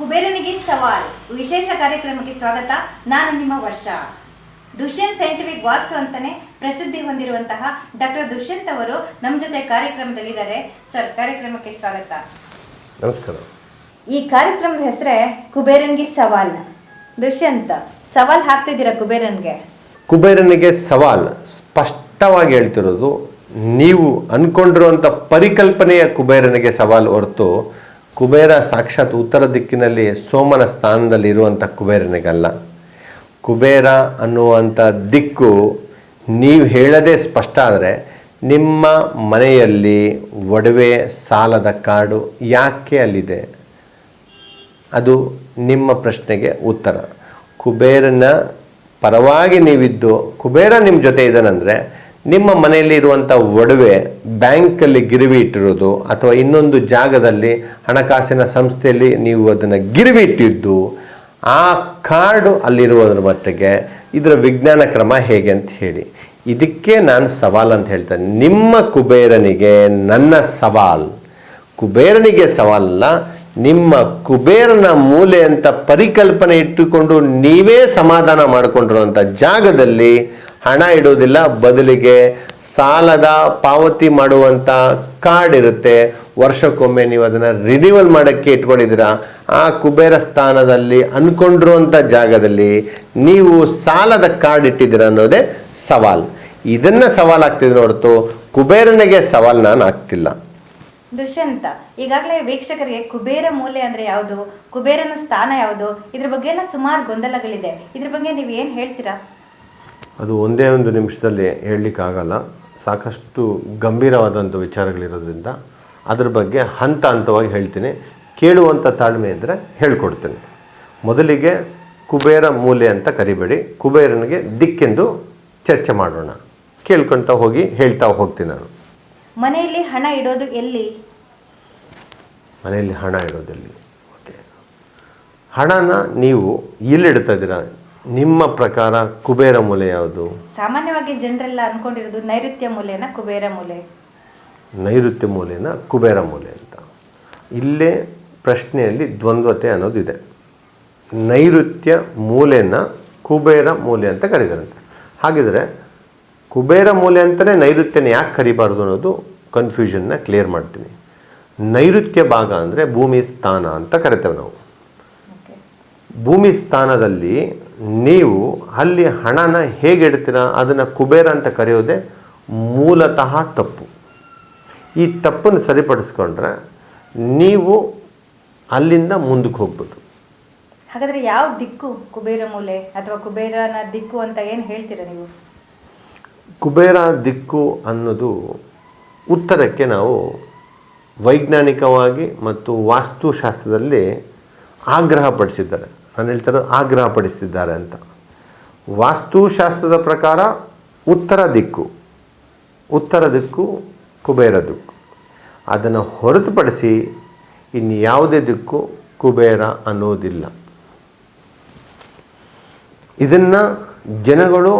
ಕುಬೇರನಿಗೆ ಸವಾಲ್ ವಿಶೇಷ ಕಾರ್ಯಕ್ರಮಕ್ಕೆ ಸ್ವಾಗತ. ನಾನು ನಿಮ್ಮ ವರ್ಷ. ದುಷ್ಯಂತ್ ಸೈಂಟಿಫಿಕ್ ವಾಸ್ತು ಅಂತಾನೆ ಪ್ರಸಿದ್ಧಿ ಹೊಂದಿರುವಂತಹ ಡಾಕ್ಟರ್ ದುಷ್ಯಂತ್ ಅವರು ನಮ್ಮ ಜೊತೆ ಕಾರ್ಯಕ್ರಮದಲ್ಲಿದ್ದಾರೆ. ಸರ್, ಕಾರ್ಯಕ್ರಮಕ್ಕೆ ಸ್ವಾಗತ. ನಮಸ್ಕಾರ. ಈ ಕಾರ್ಯಕ್ರಮದ ಹೆಸರೇ ಕುಬೇರನಿಗೆ ಸವಾಲ್. ದುಷ್ಯಂತ್, ಸವಾಲ್ ಹಾಕ್ತಿದ್ದೀರಾ ಕುಬೇರನ್ಗೆ? ಕುಬೇರನಿಗೆ ಸವಾಲ್ ಸ್ಪಷ್ಟವಾಗಿ ಹೇಳ್ತಿರೋದು, ನೀವು ಅನ್ಕೊಂಡಿರುವಂಥ ಪರಿಕಲ್ಪನೆಯ ಕುಬೇರನಿಗೆ ಸವಾಲ್ ಹೊರತು ಕುಬೇರ ಸಾಕ್ಷಾತ್ ಉತ್ತರ ದಿಕ್ಕಿನಲ್ಲಿ ಸೋಮನ ಸ್ಥಾನದಲ್ಲಿ ಇರುವಂಥ ಕುಬೇರನಿಗಲ್ಲ. ಕುಬೇರ ಅನ್ನುವಂಥ ದಿಕ್ಕು ನೀವು ಹೇಳದೇ ಸ್ಪಷ್ಟ ಆದರೆ ನಿಮ್ಮ ಮನೆಯಲ್ಲಿ ಒಡವೆ ಸಾಲದ ಕಾರ್ಡು ಯಾಕೆ ಅಲ್ಲಿದೆ? ಅದು ನಿಮ್ಮ ಪ್ರಶ್ನೆಗೆ ಉತ್ತರ. ಕುಬೇರನ ಪರವಾಗಿ ನೀವಿದ್ದು ಕುಬೇರ ನಿಮ್ಮ ಜೊತೆ ಇದ್ದಾನಂದರೆ ನಿಮ್ಮ ಮನೆಯಲ್ಲಿ ಇರುವಂಥ ಒಡವೆ ಬ್ಯಾಂಕಲ್ಲಿ ಗಿರವಿ ಇಟ್ಟಿರೋದು ಅಥವಾ ಇನ್ನೊಂದು ಜಾಗದಲ್ಲಿ ಹಣಕಾಸಿನ ಸಂಸ್ಥೆಯಲ್ಲಿ ನೀವು ಅದನ್ನು ಗಿರವಿ ಇಟ್ಟಿದ್ದು, ಆ ಕಾರ್ಡು ಅಲ್ಲಿರುವುದರ ಮಟ್ಟಿಗೆ ಇದರ ವಿಜ್ಞಾನ ಕ್ರಮ ಹೇಗೆ ಅಂತ ಹೇಳಿ, ಇದಕ್ಕೆ ನಾನು ಸವಾಲ್ ಅಂತ ಹೇಳ್ತೇನೆ. ನಿಮ್ಮ ಕುಬೇರನಿಗೆ ನನ್ನ ಸವಾಲ್. ಕುಬೇರನಿಗೆ ಸವಾಲಲ್ಲ, ನಿಮ್ಮ ಕುಬೇರನ ಮೂಲೆ ಅಂತ ಪರಿಕಲ್ಪನೆ ಇಟ್ಟುಕೊಂಡು ನೀವೇ ಸಮಾಧಾನ ಮಾಡಿಕೊಂಡಿರುವಂಥ ಜಾಗದಲ್ಲಿ ಹಣ ಇಡೋದಿಲ್ಲ, ಬದಲಿಗೆ ಸಾಲದ ಪಾವತಿ ಮಾಡುವಂಥ ಕಾರ್ಡ್ ಇರುತ್ತೆ. ವರ್ಷಕ್ಕೊಮ್ಮೆ ನೀವು ಅದನ್ನು ರಿನ್ಯೂವಲ್ ಮಾಡೋಕ್ಕೆ ಇಟ್ಕೊಂಡಿದ್ದೀರಾ. ಆ ಕುಬೇರ ಸ್ಥಾನದಲ್ಲಿ ಅನ್ಕೊಂಡಿರುವಂಥ ಜಾಗದಲ್ಲಿ ನೀವು ಸಾಲದ ಕಾರ್ಡ್ ಇಟ್ಟಿದ್ದೀರಾ ಅನ್ನೋದೇ ಸವಾಲ್. ಇದನ್ನು ಸವಾಲ್ ಆಗ್ತಿದ್ರೆ ಹೊರತು ಕುಬೇರನಿಗೆ ಸವಾಲ್ ನಾನು ಆಗ್ತಿಲ್ಲ. ದುಷ್ಯಂತ, ಈಗಾಗಲೇ ವೀಕ್ಷಕರಿಗೆ ಕುಬೇರ ಮೂಲೆ ಅಂದರೆ ಯಾವುದು, ಕುಬೇರನ ಸ್ಥಾನ ಯಾವುದು, ಇದ್ರ ಬಗ್ಗೆ ಎಲ್ಲ ಸುಮಾರು ಗೊಂದಲಗಳಿದೆ. ಇದ್ರ ಬಗ್ಗೆ ನೀವು ಏನು ಹೇಳ್ತೀರಾ? ಅದು ಒಂದೇ ಒಂದು ನಿಮಿಷದಲ್ಲಿ ಹೇಳಲಿಕ್ಕಾಗಲ್ಲ. ಸಾಕಷ್ಟು ಗಂಭೀರವಾದಂಥ ವಿಚಾರಗಳಿರೋದ್ರಿಂದ ಅದ್ರ ಬಗ್ಗೆ ಹಂತ ಹಂತವಾಗಿ ಹೇಳ್ತೀನಿ. ಕೇಳುವಂಥ ತಾಳ್ಮೆ ಇದ್ದರೆ ಹೇಳ್ಕೊಡ್ತೇನೆ. ಮೊದಲಿಗೆ ಕುಬೇರ ಮೂಲೆ ಅಂತ ಕರಿಬೇಡಿ, ಕುಬೇರನಿಗೆ ದಿಕ್ಕೆಂದು ಚರ್ಚೆ ಮಾಡೋಣ. ಕೇಳ್ಕೊಳ್ತಾ ಹೋಗಿ ಹೇಳ್ತಾ ಹೋಗ್ತೀನಿ ನಾನು. ಮನೆಯಲ್ಲಿ ಹಣ ಇಡೋದು ಎಲ್ಲಿ? ಮನೆಯಲ್ಲಿ ಹಣ ಇಡೋದೆಲ್ಲಿ? ಓಕೆ, ಹಣನ ನೀವು ಎಲ್ಲಿಡ್ತಾ ಇದ್ದೀರಾ? ನಿಮ್ಮ ಪ್ರಕಾರ ಕುಬೇರ ಮೂಲೆ ಯಾವುದು? ಸಾಮಾನ್ಯವಾಗಿ ಜನರೆಲ್ಲ ಅನ್ಕೊಂಡಿರೋದು ನೈಋತ್ಯ ಮೂಲೆನ ಕುಬೇರ ಮೂಲೆ. ನೈಋತ್ಯ ಮೂಲೆನ ಕುಬೇರ ಮೂಲೆ ಅಂತ. ಇಲ್ಲೇ ಪ್ರಶ್ನೆಯಲ್ಲಿ ದ್ವಂದ್ವತೆ ಅನ್ನೋದಿದೆ. ನೈಋತ್ಯ ಮೂಲೆನ ಕುಬೇರ ಮೂಲೆ ಅಂತ ಕರೀತಾರಂತೆ. ಹಾಗಿದ್ರೆ ಕುಬೇರ ಮೂಲೆ ಅಂತಲೇ ನೈಋತ್ಯನ ಯಾಕೆ ಕರಿಬಾರ್ದು ಅನ್ನೋದು ಕನ್ಫ್ಯೂಷನ್ನ ಕ್ಲಿಯರ್ ಮಾಡ್ತೀನಿ. ನೈಋತ್ಯ ಭಾಗ ಅಂದರೆ ಭೂಮಿ ಸ್ಥಾನ ಅಂತ ಕರಿತೇವೆ ನಾವು. ಭೂಮಿ ಸ್ಥಾನದಲ್ಲಿ ನೀವು ಅಲ್ಲಿ ಹಣನ ಹೇಗೆ ಇಡ್ತೀರಾ, ಅದನ್ನು ಕುಬೇರ ಅಂತ ಕರೆಯೋದೇ ಮೂಲತಃ ತಪ್ಪು. ಈ ತಪ್ಪನ್ನು ಸರಿಪಡಿಸ್ಕೊಂಡ್ರೆ ನೀವು ಅಲ್ಲಿಂದ ಮುಂದಕ್ಕೆ ಹೋಗ್ಬೋದು. ಹಾಗಾದರೆ ಯಾವ ದಿಕ್ಕು ಕುಬೇರ ಮೂಲೆ ಅಥವಾ ಕುಬೇರನ ದಿಕ್ಕು ಅಂತ ಏನು ಹೇಳ್ತೀರಾ ನೀವು? ಕುಬೇರ ದಿಕ್ಕು ಅನ್ನೋದು ಉತ್ತರಕ್ಕೆ ನಾವು ವೈಜ್ಞಾನಿಕವಾಗಿ ಮತ್ತು ವಾಸ್ತುಶಾಸ್ತ್ರದಲ್ಲಿ ಆಗ್ರಹಪಡಿಸಿದ್ದಾರೆ. ನಾನು ಹೇಳ್ತಾರೆ ಆಗ್ರಹಪಡಿಸಿದ್ದಾರೆ ಅಂತ. ವಾಸ್ತುಶಾಸ್ತ್ರದ ಪ್ರಕಾರ ಉತ್ತರ ದಿಕ್ಕು ಕುಬೇರ ದಿಕ್ಕು. ಅದನ್ನು ಹೊರತುಪಡಿಸಿ ಇನ್ನು ಯಾವುದೇ ದಿಕ್ಕು ಕುಬೇರ ಅನ್ನೋದಿಲ್ಲ. ಇದನ್ನು ಜನಗಳು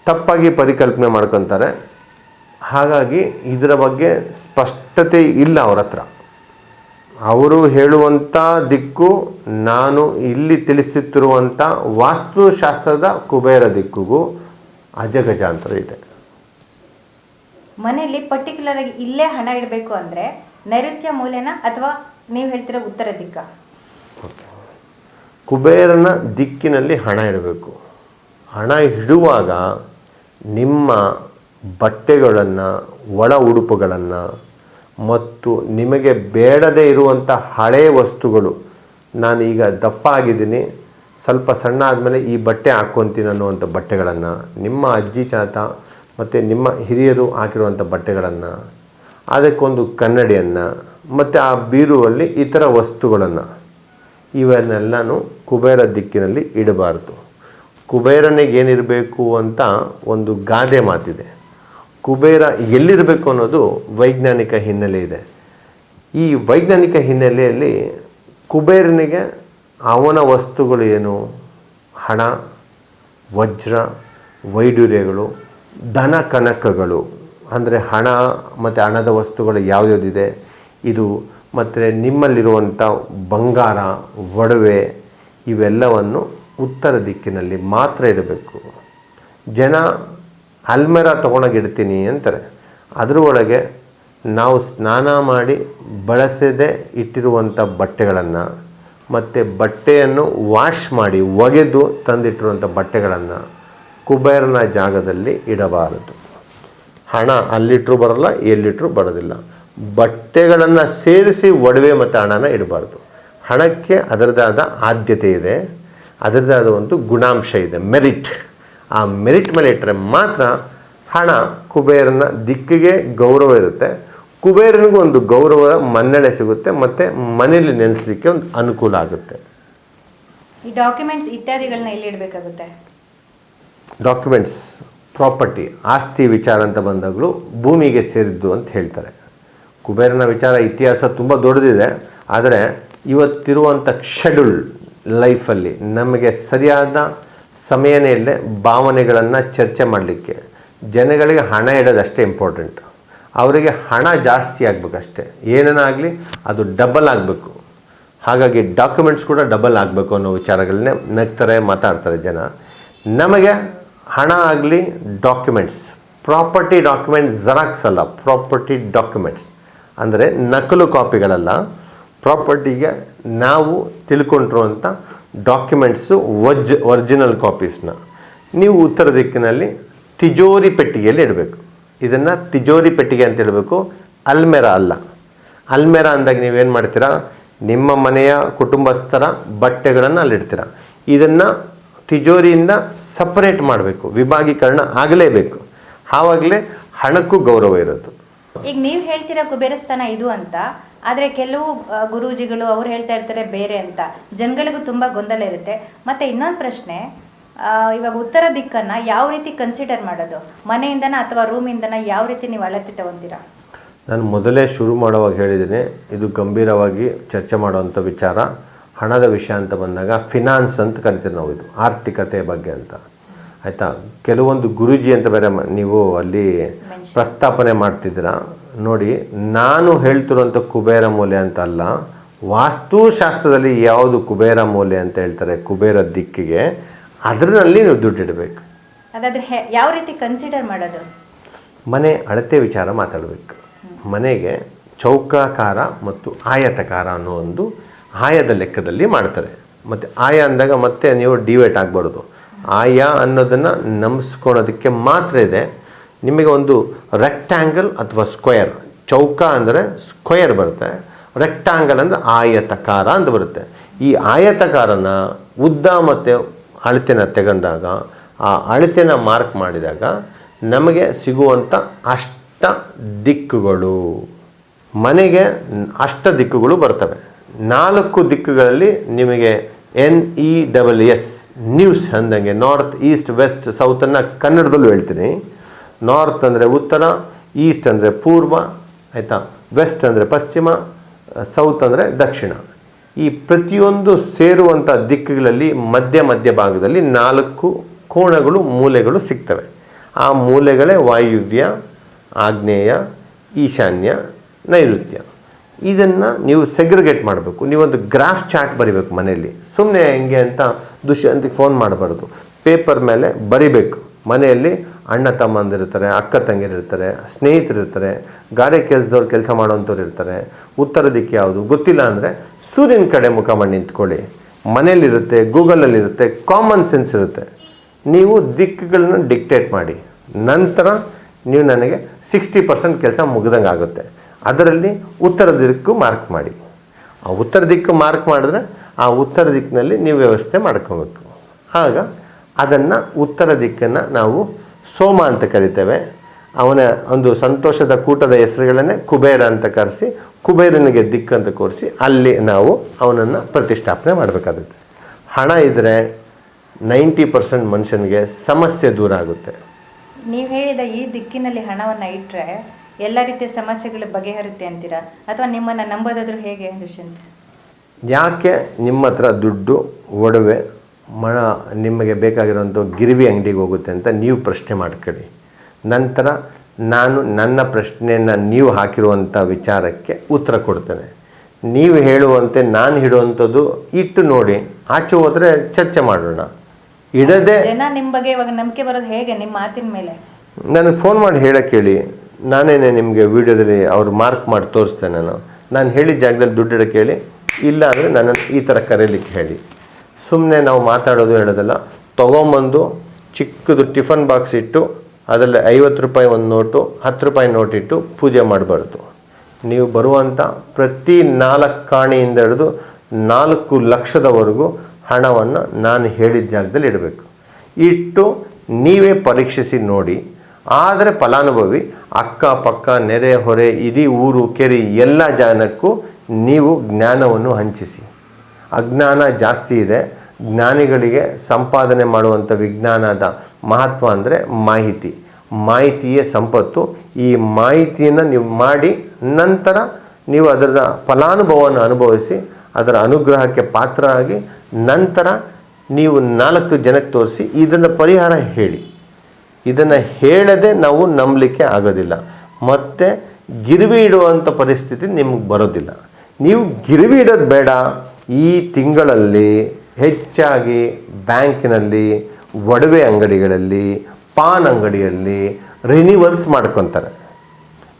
ತಪ್ಪಾಗಿ ಪರಿಕಲ್ಪನೆ ಮಾಡ್ಕೊತಾರೆ. ಹಾಗಾಗಿ ಇದರ ಬಗ್ಗೆ ಸ್ಪಷ್ಟತೆ ಇಲ್ಲ ಅವ್ರ ಹತ್ರ. ಅವರು ಹೇಳುವಂಥ ದಿಕ್ಕು ನಾನು ಇಲ್ಲಿ ತಿಳಿಸುತ್ತಿರುವಂಥ ವಾಸ್ತುಶಾಸ್ತ್ರದ ಕುಬೇರ ದಿಕ್ಕಿಗೂ ಅಜಗಜಾಂತರ ಇದೆ. ಮನೆಯಲ್ಲಿ ಪರ್ಟಿಕ್ಯುಲರ್ ಆಗಿ ಇಲ್ಲೇ ಹಣ ಇಡಬೇಕು ಅಂದರೆ ನೈಋತ್ಯ ಮೂಲೆನ ಅಥವಾ ನೀವು ಹೇಳ್ತಿರೋ ಉತ್ತರ ದಿಕ್ಕ? ಕುಬೇರನ ದಿಕ್ಕಿನಲ್ಲಿ ಹಣ ಇಡಬೇಕು. ಹಣ ಇಡುವಾಗ ನಿಮ್ಮ ಬಟ್ಟೆಗಳನ್ನು, ಒಳ ಉಡುಪುಗಳನ್ನು ಮತ್ತು ನಿಮಗೆ ಬೇಡದೇ ಇರುವಂಥ ಹಳೆಯ ವಸ್ತುಗಳು, ನಾನು ಈಗ ದಪ್ಪ ಆಗಿದ್ದೀನಿ, ಸ್ವಲ್ಪ ಸಣ್ಣ ಆದಮೇಲೆ ಈ ಬಟ್ಟೆ ಹಾಕ್ಕೊತೀನಿ ಅನ್ನುವಂಥ ಬಟ್ಟೆಗಳನ್ನು, ನಿಮ್ಮ ಅಜ್ಜಿ ಚಾತ ಮತ್ತು ನಿಮ್ಮ ಹಿರಿಯರು ಹಾಕಿರುವಂಥ ಬಟ್ಟೆಗಳನ್ನು, ಅದಕ್ಕೊಂದು ಕನ್ನಡಿಯನ್ನು ಮತ್ತು ಆ ಬೀರುವಲ್ಲಿ ಇತರ ವಸ್ತುಗಳನ್ನು, ಇವನ್ನೆಲ್ಲನೂ ಕುಬೇರ ದಿಕ್ಕಿನಲ್ಲಿ ಇಡಬಾರ್ದು. ಕುಬೇರನಿಗೆ ಏನಿರಬೇಕು ಅಂತ ಒಂದು ಗಾದೆ ಮಾತಿದೆ. ಕುಬೇರ ಎಲ್ಲಿರಬೇಕು ಅನ್ನೋದು ವೈಜ್ಞಾನಿಕ ಹಿನ್ನೆಲೆ ಇದೆ. ಈ ವೈಜ್ಞಾನಿಕ ಹಿನ್ನೆಲೆಯಲ್ಲಿ ಕುಬೇರನಿಗೆ ಅವನ ವಸ್ತುಗಳು ಏನು? ಹಣ, ವಜ್ರ, ವೈಡೂರ್ಯಗಳು, ಧನ ಕನಕಗಳು, ಅಂದರೆ ಹಣ ಮತ್ತು ಹಣದ ವಸ್ತುಗಳು ಯಾವುದ್ಯಾವುದಿದೆ, ಇದು ಮತ್ತು ನಿಮ್ಮಲ್ಲಿರುವಂಥ ಬಂಗಾರ ಒಡವೆ ಇವೆಲ್ಲವನ್ನು ಉತ್ತರ ದಿಕ್ಕಿನಲ್ಲಿ ಮಾತ್ರ ಇಡಬೇಕು. ಜನ ಅಲ್ಮೆರ ತೊಗೊಂಡೋಗಿ ಇಡ್ತೀನಿ ಅಂತಾರೆ. ಅದರ ಒಳಗೆ ನಾವು ಸ್ನಾನ ಮಾಡಿ ಬಳಸದೆ ಇಟ್ಟಿರುವಂಥ ಬಟ್ಟೆಗಳನ್ನು ಮತ್ತು ಬಟ್ಟೆಯನ್ನು ವಾಶ್ ಮಾಡಿ ಒಗೆದು ತಂದಿಟ್ಟಿರುವಂಥ ಬಟ್ಟೆಗಳನ್ನು ಕುಬೇರನ ಜಾಗದಲ್ಲಿ ಇಡಬಾರದು. ಹಣ ಅಲ್ಲಿಟ್ಟರೂ ಬರೋಲ್ಲ, ಎಲ್ಲಿಟ್ಟರೂ ಬರೋದಿಲ್ಲ. ಬಟ್ಟೆಗಳನ್ನು ಸೇರಿಸಿ ಒಡವೆ ಮತ್ತು ಹಣನ ಇಡಬಾರ್ದು. ಹಣಕ್ಕೆ ಅದರದಾದ ಆದ್ಯತೆ ಇದೆ, ಅದರದಾದ ಒಂದು ಗುಣಾಂಶ ಇದೆ, ಮೆರಿಟ್. ಆ ಮೆರಿಟ್ ಮೇಲೆ ಇಟ್ಟರೆ ಮಾತ್ರ ಹಣ ಕುಬೇರನ ದಿಕ್ಕಿಗೆ ಗೌರವ ಇರುತ್ತೆ, ಕುಬೇರನಿಗೂ ಒಂದು ಗೌರವ ಮನ್ನಣೆ ಸಿಗುತ್ತೆ, ಮತ್ತು ಮನೆಯಲ್ಲಿ ನೆನೆಸಲಿಕ್ಕೆ ಒಂದು ಅನುಕೂಲ ಆಗುತ್ತೆ. ಈ ಡಾಕ್ಯುಮೆಂಟ್ಸ್ ಇತ್ಯಾದಿಗಳನ್ನ ಎಲ್ಲಿ ಇಡಬೇಕಾಗುತ್ತೆ? ಡಾಕ್ಯುಮೆಂಟ್ಸ್, ಪ್ರಾಪರ್ಟಿ, ಆಸ್ತಿ ವಿಚಾರ ಅಂತ ಬಂದಾಗಲೂ ಭೂಮಿಗೆ ಸೇರಿದ್ದು ಅಂತ ಹೇಳ್ತಾರೆ. ಕುಬೇರನ ವಿಚಾರ ಇತಿಹಾಸ ತುಂಬ ದೊಡ್ಡದಿದೆ. ಆದರೆ ಇವತ್ತಿರುವಂಥ ಶೆಡ್ಯೂಲ್ ಲೈಫಲ್ಲಿ ನಮಗೆ ಸರಿಯಾದ ಸಮಯನೇ ಇಲ್ಲೇ ಭಾವನೆಗಳನ್ನು ಚರ್ಚೆ ಮಾಡಲಿಕ್ಕೆ. ಜನಗಳಿಗೆ ಹಣ ಇಡೋದಷ್ಟೇ ಇಂಪಾರ್ಟೆಂಟ್. ಅವರಿಗೆ ಹಣ ಜಾಸ್ತಿ ಆಗಬೇಕಷ್ಟೇ, ಏನೇನಾಗಲಿ ಅದು ಡಬಲ್ ಆಗಬೇಕು. ಹಾಗಾಗಿ ಡಾಕ್ಯುಮೆಂಟ್ಸ್ ಕೂಡ ಡಬಲ್ ಆಗಬೇಕು ಅನ್ನೋ ವಿಚಾರಗಳನ್ನೇ ನಗ್ತಾರೆ, ಮಾತಾಡ್ತಾರೆ ಜನ. ನಮಗೆ ಹಣ ಆಗಲಿ ಡಾಕ್ಯುಮೆಂಟ್ಸ್, ಪ್ರಾಪರ್ಟಿ ಡಾಕ್ಯುಮೆಂಟ್ ಜೆರಾಕ್ಸ್ ಅಲ್ಲ, ಪ್ರಾಪರ್ಟಿ ಡಾಕ್ಯುಮೆಂಟ್ಸ್ ಅಂದರೆ ನಕಲು ಕಾಪಿಗಳಲ್ಲ. ಪ್ರಾಪರ್ಟಿಗೆ ನಾವು ತಿಳ್ಕೊಂಡಿರುವಂಥ ಡಾಕ್ಯುಮೆಂಟ್ಸು ಒರಿಜಿನಲ್ ಕಾಪೀಸ್ನ ನೀವು ಉತ್ತರ ದಿಕ್ಕಿನಲ್ಲಿ ತಿಜೋರಿ ಪೆಟ್ಟಿಗೆಯಲ್ಲಿ ಇಡಬೇಕು. ಇದನ್ನು ತಿಜೋರಿ ಪೆಟ್ಟಿಗೆ ಅಂತ ಹೇಳಬೇಕು, ಅಲ್ಮೆರಾ ಅಲ್ಲ. ಅಲ್ಮೆರಾ ಅಂದಾಗ ನೀವೇನು ಮಾಡ್ತೀರಾ, ನಿಮ್ಮ ಮನೆಯ ಕುಟುಂಬಸ್ಥರ ಬಟ್ಟೆಗಳನ್ನು ಅಲ್ಲಿಡ್ತೀರ. ಇದನ್ನು ತಿಜೋರಿಯಿಂದ ಸಪರೇಟ್ ಮಾಡಬೇಕು, ವಿಭಾಗೀಕರಣ ಆಗಲೇಬೇಕು. ಆವಾಗಲೇ ಹಣಕ್ಕೂ ಗೌರವ ಇರೋದು. ಈಗ ನೀವು ಹೇಳ್ತೀರಾ ಕುಬೇರಸ್ಥಾನ ಇದು ಅಂತ, ಆದರೆ ಕೆಲವು ಗುರೂಜಿಗಳು ಅವ್ರು ಹೇಳ್ತಾ ಇರ್ತಾರೆ ಬೇರೆ ಅಂತ. ಜನಗಳಿಗೂ ತುಂಬ ಗೊಂದಲ ಇರುತ್ತೆ. ಮತ್ತು ಇನ್ನೊಂದು ಪ್ರಶ್ನೆ, ಇವಾಗ ಉತ್ತರ ದಿಕ್ಕನ್ನು ಯಾವ ರೀತಿ ಕನ್ಸಿಡರ್ ಮಾಡೋದು? ಮನೆಯಿಂದನ ಅಥವಾ ರೂಮಿಂದನ ಯಾವ ರೀತಿ ನೀವು ಅಳತೆ ತಗೊತೀರಾ? ನಾನು ಮೊದಲೇ ಶುರು ಮಾಡುವಾಗ ಹೇಳಿದ್ದೀನಿ, ಇದು ಗಂಭೀರವಾಗಿ ಚರ್ಚೆ ಮಾಡುವಂಥ ವಿಚಾರ. ಹಣದ ವಿಷಯ ಅಂತ ಬಂದಾಗ ಫಿನಾನ್ಸ್ ಅಂತ ಕರಿತೀವಿ ನಾವು, ಇದು ಆರ್ಥಿಕತೆ ಬಗ್ಗೆ ಅಂತ, ಆಯಿತಾ. ಕೆಲವೊಂದು ಗುರೂಜಿ ಅಂತ ಬೇರೆ ನೀವು ಅಲ್ಲಿ ಪ್ರಸ್ತಾಪನೆ ಮಾಡ್ತಿದ್ದೀರಾ ನೋಡಿ. ನಾನು ಹೇಳ್ತಿರುವಂಥ ಕುಬೇರ ಮೂಲೆ ಅಂತ ಅಲ್ಲ, ವಾಸ್ತುಶಾಸ್ತ್ರದಲ್ಲಿ ಯಾವುದು ಕುಬೇರ ಮೂಲೆ ಅಂತ ಹೇಳ್ತಾರೆ, ಕುಬೇರ ದಿಕ್ಕಿಗೆ, ಅದರಲ್ಲಿ ನೀವು ದುಡ್ಡಿಡಬೇಕು. ಅದಾದರೆ ಯಾವ ರೀತಿ ಕನ್ಸಿಡರ್ ಮಾಡೋದು? ಮನೆ ಅಳತೆ ವಿಚಾರ ಮಾತಾಡಬೇಕು. ಮನೆಗೆ ಚೌಕಾಕಾರ ಮತ್ತು ಆಯತಕಾರ ಅನ್ನೋ ಒಂದು ಆಯದ ಲೆಕ್ಕದಲ್ಲಿ ಮಾಡ್ತಾರೆ. ಮತ್ತು ಆಯ ಅಂದಾಗ ಮತ್ತೆ ನೀವು ಡಿವೈಟ್ ಆಗಬಾರ್ದು. ಆಯ ಅನ್ನೋದನ್ನು ನಂಬಿಸ್ಕೊಳೋದಕ್ಕೆ ಮಾತ್ರ ಇದೆ. ನಿಮಗೆ ಒಂದು ರೆಕ್ಟ್ಯಾಂಗಲ್ ಅಥವಾ ಸ್ಕ್ವೇರ್, ಚೌಕ ಅಂದರೆ ಸ್ಕ್ವೇರ್ ಬರುತ್ತೆ, ರೆಕ್ಟ್ಯಾಂಗಲ್ ಅಂದರೆ ಆಯತಕಾರ ಅಂತ ಬರುತ್ತೆ. ಈ ಆಯತಕಾರನ ಉದ್ದ ಮತ್ತು ಅಳತೆನ ತಗೊಂಡಾಗ, ಆ ಅಳತೆನ ಮಾರ್ಕ್ ಮಾಡಿದಾಗ ನಮಗೆ ಸಿಗುವಂಥ ಅಷ್ಟ ದಿಕ್ಕುಗಳು, ಮನೆಗೆ ಅಷ್ಟ ದಿಕ್ಕುಗಳು ಬರ್ತವೆ. 4 ದಿಕ್ಕುಗಳಲ್ಲಿ ನಿಮಗೆ NESS ನ್ಯೂಸ್ ಅಂದಂಗೆ ನಾರ್ತ್, ಈಸ್ಟ್, ವೆಸ್ಟ್, ಸೌತನ್ನು ಕನ್ನಡದಲ್ಲೂ ಹೇಳ್ತೀನಿ. ನಾರ್ತ್ ಅಂದರೆ ಉತ್ತರ, ಈಸ್ಟ್ ಅಂದರೆ ಪೂರ್ವ, ಆಯಿತಾ, ವೆಸ್ಟ್ ಅಂದರೆ ಪಶ್ಚಿಮ, ಸೌತ್ ಅಂದರೆ ದಕ್ಷಿಣ. ಈ ಪ್ರತಿಯೊಂದು ಸೇರುವಂಥ ದಿಕ್ಕುಗಳಲ್ಲಿ ಮಧ್ಯ ಭಾಗದಲ್ಲಿ 4 ಕೋಣಗಳು, ಮೂಲೆಗಳು ಸಿಗ್ತವೆ. ಆ ಮೂಲೆಗಳೇ ವಾಯುವ್ಯ, ಆಗ್ನೇಯ, ಈಶಾನ್ಯ, ನೈಋತ್ಯ. ಇದನ್ನು ನೀವು ಸೆಗ್ರಿಗೇಟ್ ಮಾಡಬೇಕು. ನೀವೊಂದು ಗ್ರಾಫ್ ಚಾರ್ಟ್ ಬರಿಬೇಕು ಮನೆಯಲ್ಲಿ. ಸುಮ್ಮನೆ ಹೆಂಗೆ ಅಂತ ದುಷ್ಯಂತಿಗೆ ಫೋನ್ ಮಾಡಬಾರ್ದು, ಪೇಪರ್ ಮೇಲೆ ಬರಿಬೇಕು. ಮನೆಯಲ್ಲಿ ಅಣ್ಣ ತಮ್ಮಂದಿರ್ತಾರೆ, ಅಕ್ಕ ತಂಗಿರಿರ್ತಾರೆ, ಸ್ನೇಹಿತರಿರ್ತಾರೆ, ಗಾರೆ ಕೆಲಸದವ್ರು ಕೆಲಸ ಮಾಡೋವಂಥವ್ರು ಇರ್ತಾರೆ. ಉತ್ತರ ದಿಕ್ಕು ಯಾವುದು ಗೊತ್ತಿಲ್ಲ ಅಂದರೆ ಸೂರ್ಯನ ಕಡೆ ಮುಖ ಮಾಡಿ ನಿಂತ್ಕೊಳ್ಳಿ. ಮನೇಲಿರುತ್ತೆ, ಗೂಗಲಲ್ಲಿರುತ್ತೆ, ಕಾಮನ್ ಸೆನ್ಸ್ ಇರುತ್ತೆ. ನೀವು ದಿಕ್ಕುಗಳನ್ನ ಡಿಕ್ಟೇಟ್ ಮಾಡಿ, ನಂತರ ನೀವು ನನಗೆ 60% ಕೆಲಸ ಮುಗ್ದಂಗೆ ಆಗುತ್ತೆ. ಅದರಲ್ಲಿ ಉತ್ತರ ದಿಕ್ಕು ಮಾರ್ಕ್ ಮಾಡಿ. ಆ ಉತ್ತರ ದಿಕ್ಕು ಮಾರ್ಕ್ ಮಾಡಿದ್ರೆ ಆ ಉತ್ತರ ದಿಕ್ಕಿನಲ್ಲಿ ನೀವು ವ್ಯವಸ್ಥೆ ಮಾಡ್ಕೋಬೇಕು. ಆಗ ಅದನ್ನು ಉತ್ತರ ದಿಕ್ಕನ್ನು ನಾವು ಸೋಮ ಅಂತ ಕರಿತೇವೆ. ಅವನ ಒಂದು ಸಂತೋಷದ ಕೂಟದ ಹೆಸರುಗಳನ್ನೇ ಕುಬೇರ ಅಂತ ಕರೆಸಿ, ಕುಬೇರನಿಗೆ ದಿಕ್ಕಂತ ಕೂರಿಸಿ ಅಲ್ಲಿ ನಾವು ಅವನನ್ನು ಪ್ರತಿಷ್ಠಾಪನೆ ಮಾಡಬೇಕಾಗುತ್ತೆ. ಹಣ ಇದ್ದರೆ 90% ಮನುಷ್ಯನಿಗೆ ಸಮಸ್ಯೆ ದೂರ ಆಗುತ್ತೆ. ನೀವು ಹೇಳಿದ ಈ ದಿಕ್ಕಿನಲ್ಲಿ ಹಣವನ್ನು ಇಟ್ಟರೆ ಎಲ್ಲ ರೀತಿಯ ಸಮಸ್ಯೆಗಳು ಬಗೆಹರುತ್ತೆ ಅಂತೀರಾ, ಅಥವಾ ನಿಮ್ಮನ್ನು ನಂಬೋದಾದರೂ ಹೇಗೆ ದುಷ್ಯಂತ್? ಯಾಕೆ ನಿಮ್ಮ ಹತ್ರ ದುಡ್ಡು, ಒಡವೆ, ನಿಮಗೆ ಬೇಕಾಗಿರೋಂಥ ಗಿರಿವಿ ಅಂಗಡಿಗೆ ಹೋಗುತ್ತೆ ಅಂತ ನೀವು ಪ್ರಶ್ನೆ ಮಾಡ್ಕೊಳ್ಳಿ. ನಂತರ ನಾನು ನನ್ನ ಪ್ರಶ್ನೆಯನ್ನು ನೀವು ಹಾಕಿರುವಂಥ ವಿಚಾರಕ್ಕೆ ಉತ್ತರ ಕೊಡ್ತೇನೆ. ನೀವು ಹೇಳುವಂತೆ ನಾನು ಇಡುವಂಥದ್ದು ಇಟ್ಟು ನೋಡಿ, ಆಚೆ ಹೋದರೆ ಚರ್ಚೆ ಮಾಡೋಣ. ಇಡದೆ ಜನ ನಿಮ್ಮ ಬಗ್ಗೆ ಇವಾಗ ನಂಬಿಕೆ ಬರೋದು ಹೇಗೆ ನಿಮ್ಮ ಮಾತಿನ ಮೇಲೆ? ನನಗೆ ಫೋನ್ ಮಾಡಿ ಹೇಳಕ್ಕೆ ಹೇಳಿ, ನಾನೇನೆ ನಿಮಗೆ ವಿಡಿಯೋದಲ್ಲಿ ಅವ್ರು ಮಾರ್ಕ್ ಮಾಡಿ ತೋರಿಸ್ತೇನೆ. ನಾನು ಹೇಳಿದ ಜಾಗದಲ್ಲಿ ದುಡ್ಡು ಇಡಕ್ಕೆ ಹೇಳಿ, ಇಲ್ಲ ಅಂದರೆ ನನ್ನನ್ನು ಈ ಥರ ಕರೀಲಿಕ್ಕೆ ಹೇಳಿ. ಸುಮ್ಮನೆ ನಾವು ಮಾತಾಡೋದು ಹೇಳೋದಲ್ಲ. ತೊಗೊಂಬಂದು ಚಿಕ್ಕದು ಟಿಫನ್ ಬಾಕ್ಸ್ ಇಟ್ಟು ಅದರಲ್ಲಿ 50 ರೂಪಾಯಿ ಒಂದು ನೋಟು, 10 ರೂಪಾಯಿ ನೋಟ್ ಇಟ್ಟು ಪೂಜೆ ಮಾಡಬಾರ್ದು. ನೀವು ಬರುವಂಥ ಪ್ರತಿ 4 ಕಾಣಿಯಿಂದ ಹಿಡಿದು 4 ಲಕ್ಷದವರೆಗೂ ಹಣವನ್ನು ನಾನು ಹೇಳಿದ ಜಾಗದಲ್ಲಿ ಇಡಬೇಕು. ಇಟ್ಟು ನೀವೇ ಪರೀಕ್ಷಿಸಿ ನೋಡಿ. ಆದರೆ ಫಲಾನುಭವಿ ಅಕ್ಕಪಕ್ಕ ನೆರೆ ಹೊರೆ ಇಡೀ ಊರು ಕೆರೆ ಎಲ್ಲ ಜನಕ್ಕೂ ನೀವು ಜ್ಞಾನವನ್ನು ಹಂಚಿಸಿ. ಅಜ್ಞಾನ ಜಾಸ್ತಿ ಇದೆ. ಜ್ಞಾನಿಗಳಿಗೆ ಸಂಪಾದನೆ ಮಾಡುವಂಥ ವಿಜ್ಞಾನದ ಮಹತ್ವ ಅಂದರೆ ಮಾಹಿತಿಯೇ ಸಂಪತ್ತು. ಈ ಮಾಹಿತಿಯನ್ನು ನೀವು ಮಾಡಿ ನಂತರ ನೀವು ಅದರ ಫಲಾನುಭವವನ್ನು ಅನುಭವಿಸಿ ಅದರ ಅನುಗ್ರಹಕ್ಕೆ ಪಾತ್ರರಾಗಿ ನಂತರ ನೀವು 4 ಜನಕ್ಕೆ ತೋರಿಸಿ ಇದನ್ನು ಪರಿಹಾರ ಹೇಳಿ. ಇದನ್ನು ಹೇಳದೆ ನಾವು ನಂಬಲಿಕ್ಕೆ ಆಗೋದಿಲ್ಲ. ಮತ್ತು ಗಿರ್ವಿ ಇಡುವಂಥ ಪರಿಸ್ಥಿತಿ ನಿಮಗೆ ಬರೋದಿಲ್ಲ. ನೀವು ಗಿರ್ವಿ ಇಡೋದು ಬೇಡ. ಈ ತಿಂಗಳಲ್ಲಿ ಹೆಚ್ಚಾಗಿ ಬ್ಯಾಂಕಿನಲ್ಲಿ, ಒಡವೆ ಅಂಗಡಿಗಳಲ್ಲಿ, ಪಾನ್ ಅಂಗಡಿಯಲ್ಲಿ ರಿನಿವಲ್ಸ್ ಮಾಡ್ಕೊತಾರೆ.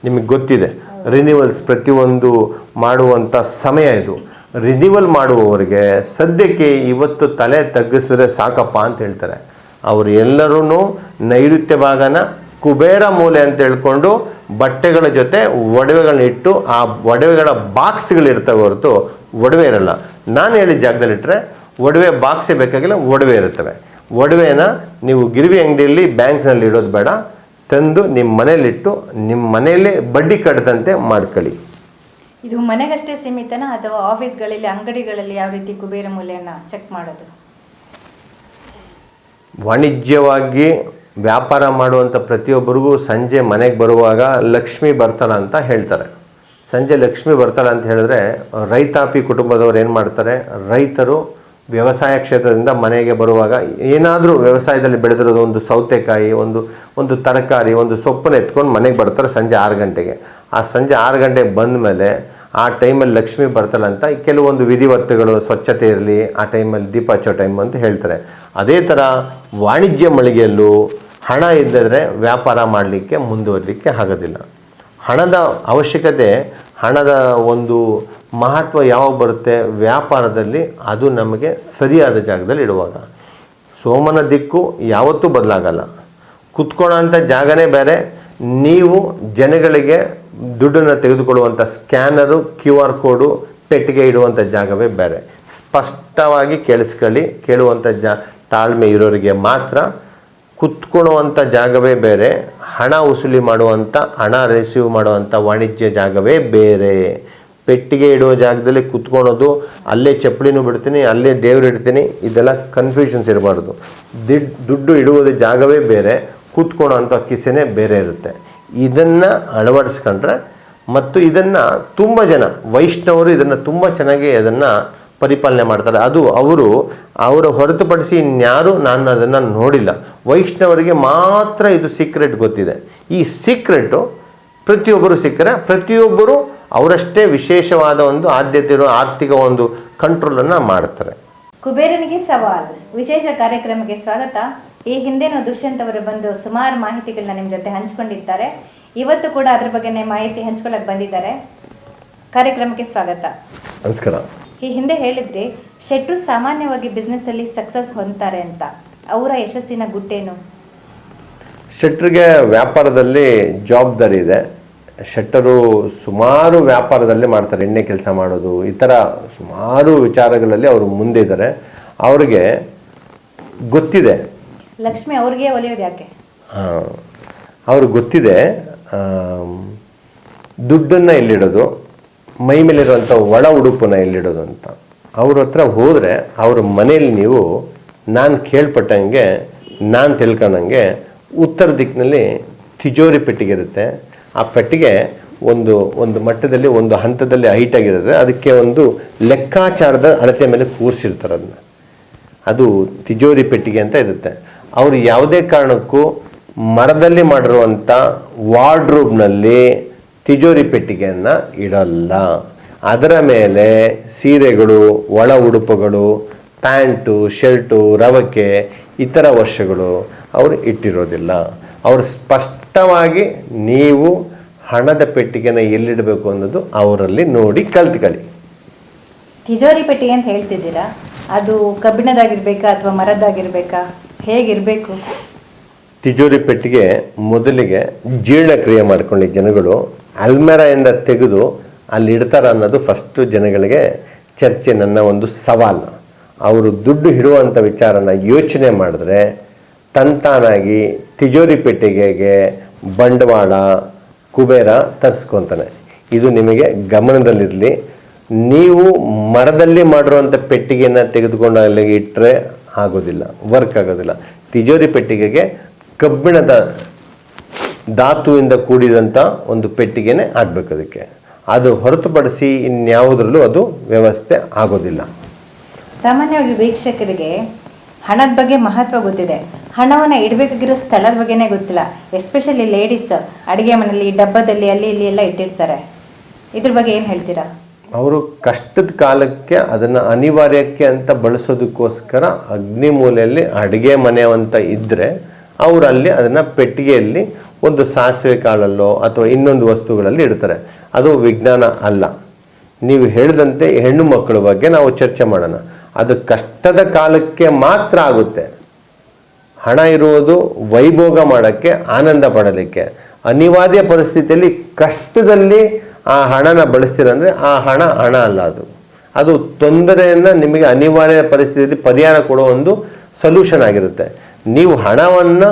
ನಿಮಗೆ ಗೊತ್ತಿದೆ, ರಿನಿವಲ್ಸ್ ಪ್ರತಿಯೊಂದು ಮಾಡುವಂಥ ಸಮಯ ಇದು. ರಿನಿವಲ್ ಮಾಡುವವರಿಗೆ ಸದ್ಯಕ್ಕೆ ಇವತ್ತು ತಲೆ ತಗ್ಗಿಸಿದ್ರೆ ಸಾಕಪ್ಪ ಅಂತ ಹೇಳ್ತಾರೆ. ಅವರು ಎಲ್ಲರೂ ನೈಋತ್ಯ ಭಾಗನ ಕುಬೇರ ಮೂಲೆ ಅಂತ ಹೇಳ್ಕೊಂಡು ಬಟ್ಟೆಗಳ ಜೊತೆ ಒಡವೆಗಳನ್ನ ಇಟ್ಟು ಆ ಒಡವೆಗಳ ಬಾಕ್ಸ್ಗಳಿರ್ತವೆ ಹೊರತು ಒಡವೆ ಇರಲ್ಲ. ನಾನು ಹೇಳಿದ ಜಾಗದಲ್ಲಿಟ್ಟರೆ ಒಡವೆ ಬಾಕ್ಸೇ ಬೇಕಾಗಿಲ್ಲ, ಒಡವೆ ಇರುತ್ತವೆ. ಒಡವೆನ ನೀವು ಗಿರ್ವಿ ಅಂಗಡಿಯಲ್ಲಿ ಬ್ಯಾಂಕ್ನಲ್ಲಿ ಇಡೋದು ಬೇಡ. ತಂದು ನಿಮ್ಮ ಮನೇಲಿಟ್ಟು ನಿಮ್ಮ ಮನೆಯಲ್ಲೇ ಬಡ್ಡಿ ಕಟ್ಟದಂತೆ ಮಾಡ್ಕೊಳ್ಳಿ. ಇದು ಮನೆಗಷ್ಟೇ ಸೀಮಿತನಾ ಅಥವಾ ಆಫೀಸ್ಗಳಲ್ಲಿ, ಅಂಗಡಿಗಳಲ್ಲಿ ಯಾವ ರೀತಿ ಕುಬೇರ ಮೂಲೆಯನ್ನು ಚೆಕ್ ಮಾಡೋದು? ವಾಣಿಜ್ಯವಾಗಿ ವ್ಯಾಪಾರ ಮಾಡುವಂಥ ಪ್ರತಿಯೊಬ್ಬರಿಗೂ ಸಂಜೆ ಮನೆಗೆ ಬರುವಾಗ ಲಕ್ಷ್ಮಿ ಬರ್ತಾಳೆ ಅಂತ ಹೇಳ್ತಾರೆ. ಸಂಜೆ ಲಕ್ಷ್ಮಿ ಬರ್ತಾಳೆ ಅಂತ ಹೇಳಿದ್ರೆ ರೈತಾಪಿ ಕುಟುಂಬದವ್ರು ಏನು ಮಾಡ್ತಾರೆ, ರೈತರು ವ್ಯವಸಾಯ ಕ್ಷೇತ್ರದಿಂದ ಮನೆಗೆ ಬರುವಾಗ ಏನಾದರೂ ವ್ಯವಸಾಯದಲ್ಲಿ ಬೆಳೆದಿರೋದು ಒಂದು ಸೌತೆಕಾಯಿ, ಒಂದು ತರಕಾರಿ, ಒಂದು ಸೊಪ್ಪನ್ನು ಎತ್ಕೊಂಡು ಮನೆಗೆ ಬರ್ತಾರೆ ಸಂಜೆ 6 ಗಂಟೆಗೆ. ಆ ಸಂಜೆ 6 ಗಂಟೆಗೆ ಬಂದ ಮೇಲೆ ಆ ಟೈಮಲ್ಲಿ ಲಕ್ಷ್ಮಿ ಬರ್ತಾಳೆ ಅಂತ ಕೆಲವೊಂದು ವಿಧಿವತ್ತುಗಳು, ಸ್ವಚ್ಛತೆ ಇರಲಿ, ಆ ಟೈಮಲ್ಲಿ ದೀಪ ಹಚ್ಚೋ ಟೈಮ್ ಅಂತ ಹೇಳ್ತಾರೆ. ಅದೇ ಥರ ವಾಣಿಜ್ಯ ಮಳಿಗೆಯಲ್ಲೂ ಹಣ ಇದ್ದರೆ ವ್ಯಾಪಾರ ಮಾಡಲಿಕ್ಕೆ ಮುಂದುವರಲಿಕ್ಕೆ ಆಗೋದಿಲ್ಲ. ಹಣದ ಅವಶ್ಯಕತೆ, ಹಣದ ಒಂದು ಮಹತ್ವ ಯಾವಾಗ ಬರುತ್ತೆ ವ್ಯಾಪಾರದಲ್ಲಿ, ಅದು ನಮಗೆ ಸರಿಯಾದ ಜಾಗದಲ್ಲಿ ಇಡುವಾಗ. ಸೋಮನ ದಿಕ್ಕು ಯಾವತ್ತೂ ಬದಲಾಗಲ್ಲ. ಕುತ್ಕೊಳ್ಳೋ ಅಂಥ ಜಾಗನೇ ಬೇರೆ. ನೀವು ಜನಗಳಿಗೆ ದುಡ್ಡನ್ನು ತೆಗೆದುಕೊಳ್ಳುವಂಥ ಸ್ಕ್ಯಾನರು, QR ಕೋಡು, ಪೆಟ್ಟಿಗೆ ಇಡುವಂಥ ಜಾಗವೇ ಬೇರೆ. ಸ್ಪಷ್ಟವಾಗಿ ಕೇಳಿಸ್ಕೊಳ್ಳಿ. ಕೇಳುವಂಥ ತಾಳ್ಮೆ ಇರೋರಿಗೆ ಮಾತ್ರ. ಕುತ್ಕೊಳ್ಳುವಂಥ ಜಾಗವೇ ಬೇರೆ, ಹಣ ವಸೂಲಿ ಮಾಡುವಂಥ, ಹಣ ರಿಸೀವ್ ಮಾಡುವಂಥ ವಾಣಿಜ್ಯ ಜಾಗವೇ ಬೇರೆ. ಪೆಟ್ಟಿಗೆ ಇಡುವ ಜಾಗದಲ್ಲಿ ಕುತ್ಕೊಳೋದು, ಅಲ್ಲೇ ಚಪ್ಪಲಿನೂ ಬಿಡ್ತೀನಿ, ಅಲ್ಲೇ ದೇವ್ರು ಇಡ್ತೀನಿ, ಇದೆಲ್ಲ ಕನ್ಫ್ಯೂಷನ್ಸ್ ಇರಬಾರ್ದು. ದುಡ್ಡು ಇಡುವುದ ಜಾಗವೇ ಬೇರೆ, ಕೂತ್ಕೊಳ್ಳೋ ಅಂಥ ಕಿಸೆನೇ ಬೇರೆ ಇರುತ್ತೆ. ಇದನ್ನು ಅಳವಡಿಸ್ಕೊಂಡ್ರೆ, ಮತ್ತು ಇದನ್ನು ತುಂಬ ಜನ ವೈಷ್ಣವರು ಇದನ್ನು ತುಂಬ ಚೆನ್ನಾಗಿ ಅದನ್ನು ಪರಿಪಾಲನೆ ಮಾಡ್ತಾರೆ. ಅದು ಅವರ ಹೊರತುಪಡಿಸಿ ಇನ್ಯಾರೂ ನಾನು ಅದನ್ನು ನೋಡಿಲ್ಲ. ವೈಷ್ಣವರಿಗೆ ಮಾತ್ರ ಇದು ಸೀಕ್ರೆಟ್ ಗೊತ್ತಿದೆ. ಈ ಸೀಕ್ರೆಟು ಪ್ರತಿಯೊಬ್ಬರು ಸಿಕ್ಕರೆ ಪ್ರತಿಯೊಬ್ಬರು ಅವರಷ್ಟೇ ವಿಶೇಷವಾದ ಒಂದು ಆದ್ಯತೆ ಇರೋ ಆರ್ಥಿಕ ಒಂದು ಕಂಟ್ರೋಲನ್ನು ಮಾಡ್ತಾರೆ. ಕುಬೇರನಿಗೆ ಸವಾಲ್ ವಿಶೇಷ ಕಾರ್ಯಕ್ರಮಕ್ಕೆ ಸ್ವಾಗತ. ಈ ಹಿಂದೆನೂ ದುಷ್ಯಂತ್ ಅವರು ಬಂದು ಸುಮಾರು ಮಾಹಿತಿಗಳನ್ನ ನಿಮ್ಮ ಜೊತೆ ಹಂಚ್ಕೊಂಡಿದ್ದಾರೆ. ಇವತ್ತು ಕೂಡ ಅದ್ರ ಬಗ್ಗೆ ಮಾಹಿತಿ ಹಂಚ್ಕೊಳ್ಳೋಕೆ ಬಂದಿದ್ದಾರೆ. ಕಾರ್ಯಕ್ರಮಕ್ಕೆ ಸ್ವಾಗತ. ನಮಸ್ಕಾರ. ಈ ಹಿಂದೆ ಹೇಳಿದ್ರಿ ಶೆಟ್ರು ಸಾಮಾನ್ಯವಾಗಿ ಬಿಸ್ನೆಸ್ಸಲ್ಲಿ ಸಕ್ಸಸ್ ಹೊಂದ್ತಾರೆ ಅಂತ. ಅವರ ಯಶಸ್ಸಿನ ಗುಟ್ಟೇನು? ಶೆಟ್ರಿಗೆ ವ್ಯಾಪಾರದಲ್ಲಿ ಜವಾಬ್ದಾರಿ ಇದೆ. ಶೆಟ್ಟರು ಸುಮಾರು ವ್ಯಾಪಾರದಲ್ಲಿ ಮಾಡ್ತಾರೆ. ಎಣ್ಣೆ ಕೆಲಸ ಮಾಡೋದು, ಈ ಥರ ಸುಮಾರು ವಿಚಾರಗಳಲ್ಲಿ ಅವರು ಮುಂದೆ ಇದ್ದಾರೆ. ಅವ್ರಿಗೆ ಗೊತ್ತಿದೆ. ಲಕ್ಷ್ಮಿ ಅವ್ರಿಗೆ ಒಲಿಯೋದು ಯಾಕೆ? ಅವ್ರಿಗೆ ಗೊತ್ತಿದೆ ದುಡ್ಡನ್ನು ಎಲ್ಲಿಡೋದು, ಮೈ ಮೇಲಿರುವಂಥ ಒಳ ಉಡುಪನ್ನು ಎಲ್ಲಿಡೋದು ಅಂತ. ಅವ್ರ ಹತ್ರ ಹೋದರೆ ಅವ್ರ ಮನೇಲಿ ನೀವು ನಾನು ಕೇಳ್ಪಟ್ಟಂಗೆ, ನಾನು ತಿಳ್ಕೊಂಡಂಗೆ ಉತ್ತರ ದಿಕ್ಕಿನಲ್ಲಿ ತಿಜೋರಿ ಪೆಟ್ಟಿಗೆ ಇರುತ್ತೆ. ಆ ಪೆಟ್ಟಿಗೆ ಒಂದು ಮಟ್ಟದಲ್ಲಿ, ಒಂದು ಹಂತದಲ್ಲಿ ಹೈಟಾಗಿರುತ್ತೆ. ಅದಕ್ಕೆ ಒಂದು ಲೆಕ್ಕಾಚಾರದ ಅಳತೆ ಮೇಲೆ ಕೂರಿಸಿರ್ತಾರೆ. ಅದು ತಿಜೋರಿ ಪೆಟ್ಟಿಗೆ ಅಂತ ಇರುತ್ತೆ. ಅವರು ಯಾವುದೇ ಕಾರಣಕ್ಕೂ ಮರದಲ್ಲಿ ಮಾಡಿರುವಂಥ ವಾರ್ಡ್ರೋಬ್ನಲ್ಲಿ ತಿಜೋರಿ ಪೆಟ್ಟಿಗೆಯನ್ನು ಇಡಲ್ಲ. ಅದರ ಮೇಲೆ ಸೀರೆಗಳು, ಒಳ ಉಡುಪುಗಳು, ಪ್ಯಾಂಟು, ಶರ್ಟು, ರವಕೆ, ಇತರ ವರ್ಷಗಳು ಅವರು ಇಟ್ಟಿರೋದಿಲ್ಲ. ಅವರು ಸ್ಪಷ್ಟವಾಗಿ ನೀವು ಹಣದ ಪೆಟ್ಟಿಗೆನ ಎಲ್ಲಿಡಬೇಕು ಅನ್ನೋದು ಅವರಲ್ಲಿ ನೋಡಿ ಕಲ್ತ್ಕೊಳ್ಳಿ. ತಿಜೋರಿ ಪೆಟ್ಟಿಗೆ ಅಂತ ಹೇಳ್ತಿದ್ದೀರಾ, ಅದು ಕಬ್ಬಿಣದಾಗಿರ್ಬೇಕಾ ಅಥವಾ ಮರದ್ದಾಗಿರ್ಬೇಕಾ, ಹೇಗಿರಬೇಕು? ತಿಜೋರಿ ಪೆಟ್ಟಿಗೆ ಮೊದಲಿಗೆ ಜೀರ್ಣಕ್ರಿಯೆ ಮಾಡ್ಕೊಳ್ಳಿ ಜನಗಳು. ಅಲ್ಮೆರಾಯಿಂದ ತೆಗೆದು ಅಲ್ಲಿ ಇಡ್ತಾರ ಅನ್ನೋದು ಫಸ್ಟು ಜನಗಳಿಗೆ ಚರ್ಚೆ. ನನ್ನ ಒಂದು ಸವಾಲು, ಅವರು ದುಡ್ಡು ಇಡುವಂಥ ವಿಚಾರನ ಯೋಚನೆ ಮಾಡಿದ್ರೆ ತಂತಾನಾಗಿ ತಿಜೋರಿ ಪೆಟ್ಟಿಗೆಗೆ ಬಂಡವಾಳ ಕುಬೇರ ತರಿಸ್ಕೊತಾನೆ. ಇದು ನಿಮಗೆ ಗಮನದಲ್ಲಿರಲಿ. ನೀವು ಮರದಲ್ಲಿ ಮಾಡಿರುವಂಥ ಪೆಟ್ಟಿಗೆಯನ್ನು ತೆಗೆದುಕೊಂಡು ಅಲ್ಲಿಗೆ ಇಟ್ಟರೆ ಆಗೋದಿಲ್ಲ, ವರ್ಕ್ ಆಗೋದಿಲ್ಲ. ತಿಜೋರಿ ಪೆಟ್ಟಿಗೆಗೆ ಕಬ್ಬಿಣದ ಧಾತುವಿಂದ ಕೂಡಿದಂಥ ಒಂದು ಪೆಟ್ಟಿಗೆನೇ ಆಗಬೇಕು. ಅದಕ್ಕೆ ಅದು ಹೊರತುಪಡಿಸಿ ಇನ್ಯಾವುದರಲ್ಲೂ ಅದು ವ್ಯವಸ್ಥೆ ಆಗೋದಿಲ್ಲ. ಸಾಮಾನ್ಯವಾಗಿ ವೀಕ್ಷಕರಿಗೆ ಹಣದ ಬಗ್ಗೆ ಮಹತ್ವ ಗೊತ್ತಿದೆ, ಹಣವನ್ನು ಇಡಬೇಕಾಗಿರೋ ಸ್ಥಳದ ಬಗ್ಗೆನೇ ಗೊತ್ತಿಲ್ಲ. ಎಸ್ಪೆಷಲಿ ಲೇಡೀಸ್ ಅಡುಗೆ ಮನೆಯಲ್ಲಿ ಡಬ್ಬದಲ್ಲಿ ಅಲ್ಲಿ ಇಲ್ಲಿ ಎಲ್ಲ ಇಟ್ಟಿರ್ತಾರೆ. ಇದ್ರ ಬಗ್ಗೆ ಏನು ಹೇಳ್ತೀರಾ? ಅವರು ಕಷ್ಟದ ಕಾಲಕ್ಕೆ ಅದನ್ನು ಅನಿವಾರ್ಯಕ್ಕೆ ಅಂತ ಬಳಸೋದಕ್ಕೋಸ್ಕರ ಅಗ್ನಿ ಮೂಲೆಯಲ್ಲಿ ಅಡುಗೆ ಮನೆ ಅಂತ ಇದ್ದರೆ ಅವರಲ್ಲಿ ಅದನ್ನು ಪೆಟ್ಟಿಗೆಯಲ್ಲಿ ಒಂದು ಸಾಸಿವೆ ಕಾಳಲ್ಲೋ ಅಥವಾ ಇನ್ನೊಂದು ವಸ್ತುಗಳಲ್ಲಿ ಇಡ್ತಾರೆ. ಅದು ವಿಜ್ಞಾನ ಅಲ್ಲ. ನೀವು ಹೇಳಿದಂತೆ ಹೆಣ್ಣು ಮಕ್ಕಳ ಬಗ್ಗೆ ನಾವು ಚರ್ಚೆ ಮಾಡೋಣ. ಅದು ಕಷ್ಟದ ಕಾಲಕ್ಕೆ ಮಾತ್ರ ಆಗುತ್ತೆ. ಹಣ ಇರುವುದು ವೈಭೋಗ ಮಾಡೋಕ್ಕೆ, ಆನಂದ ಪಡಲಿಕ್ಕೆ. ಅನಿವಾರ್ಯ ಪರಿಸ್ಥಿತಿಯಲ್ಲಿ ಕಷ್ಟದಲ್ಲಿ ಆ ಹಣನ ಬಳಸ್ತೀರಂದರೆ ಆ ಹಣ ಅಲ್ಲ. ಅದು ತೊಂದರೆಯನ್ನು ನಿಮಗೆ ಅನಿವಾರ್ಯ ಪರಿಸ್ಥಿತಿಯಲ್ಲಿ ಪರಿಹಾರ ಕೊಡೋ ಒಂದು ಸೊಲ್ಯೂಷನ್ ಆಗಿರುತ್ತೆ. ನೀವು ಹಣವನ್ನು